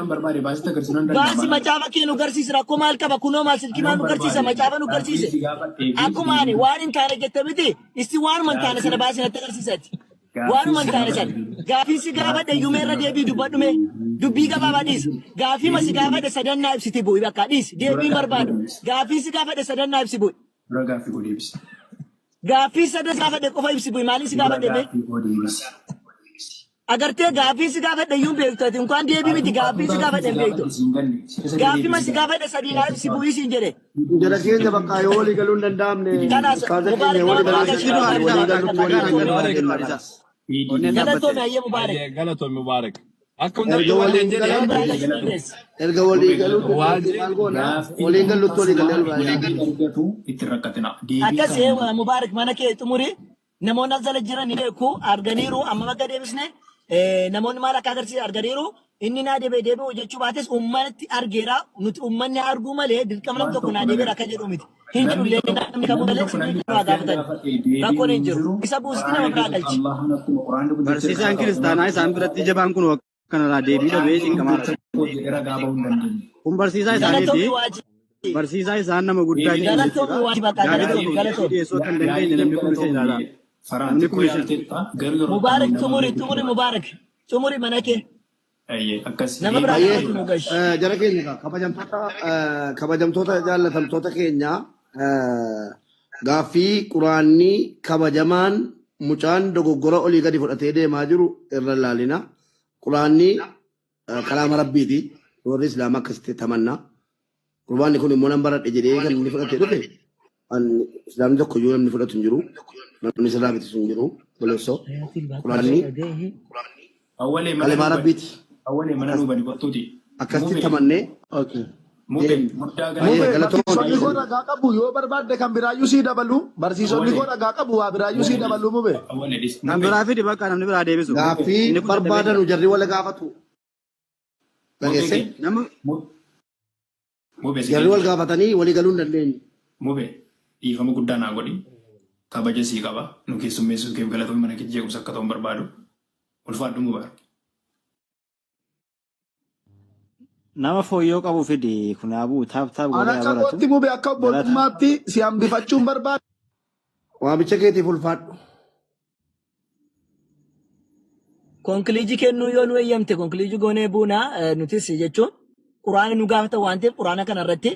baasi macaafa kee nu agarsiisi rakkoo maal qaba kunoo maal silkii maal nu agarsiisa macaafa nu agarsiise. Akkuma ani waan hin taane jette miti isti waanuma hin taane sana baasii natti agarsiisati. Waanuma hin taane sana gaaffii si gaafadhe yumeerra deebii dubbadhume dubbii gabaabaa dhiisi. Gaaffii ma si gaafadhe sadannaa ibsiti bu'i bakka dhiisi deebii barbaadu. Gaaffii si gaafadhe sadannaa ibsi bu'i. Gaaffii sadan gaafadhe qofa ibsi bu'i maaliif si gaafadhe mee? Agartee gaaffii si gaafadhe iyyuu hin beektu ati inkaan deebii miti gaaffii si gaafadhe hin beektu. Gaaffii ma si gaafadhe sadii si bu'ii siin jedhe. Jara keenya bakka yoo walii galuu hin danda'amne kaasa keenya walii galuu Galatoome ayyee Mubaarak. Galatoome Mubaarak. Akkuma namni waliin jedhee erga walii galuu walii galuutti walii galuu itti rakkatina. Akkasii Mubaarak mana kee xumuri namoonni as jala jiran ni beeku arganiiru amma bakka deebisne namoonni maal akka agarsiise arganiiru inni naa deebi'u jechuu baates uummanni argeera nuti uummanni arguu malee dirqama nam tokko naa deebi'eera akka jedhu miti. Hin jiru illee namni kamuu malee sibiilli waa gaafatan rakkoon hin jiru isa buusni nama biraa galchi. Barsiisaan kiristaanaa isaan biratti jabaan kun kanarraa deebii dhabee cinqamaadha. Kun barsiisaa isaaniiti. Barsiisaa isaan nama guddaa Galatoomii waa bakka galatoomii. dhiyeessuu kan dandeenye namni kun isa ilaala. Namni kun isa. Mubaarak xumuri Mubaarak xumuri mana kee. Nama biraa nu gashi. Jara keenya kabajamtoota jaallatamtoota keenya gaaffii quraanni kabajamaan mucaan dogoggora olii gadi fudhatee deemaa jiru irra ilaalina. Quraanni kalaama rabbiiti. Warri Islaamaa akkasitti tamannaa. Quraanni kun immoo nan baradhe jedhee kan inni fudhatee dhufe. Islaamni tokko iyyuu namni fudhatu hin jiru. Namni sirraa bitu hin jiru. Boleessoo. Quraanni kalaama rabbiiti. Akkasitti tamannee. Barsiisonni koo ragaa qabu yoo barbaadde kan biraayyuu sii dabalu. Barsiisonni koo ragaa qabu waa biraayyuu sii dabalu mube. Kan biraa fidi bakka namni biraa deebisu. Gaaffii barbaadanu jarri wala gaafatu. Dhageesse? Jarri wal gaafatanii walii galuu hin dandeenye. Mube dhiifama guddaa naa godhi. Kabaja sii qaba. Nu keessummeessuuf keef galatoomii mana kee jeequmsa akka ta'uun barbaadu. Ulfaadhu Mubaarak. Nama fooyyoo qabu fidi kunaabuu taap Ana godhee akka baratu. gootti mube akka obboltummaatti si hambifachuun barbaadu. Waamicha keetiif ulfaadhu. Konkiliijii kennuu yoo nu eeyyamte konkiliijii goonee buuna nutis jechuun quraana nu gaafata waan ta'eef quraana kana irratti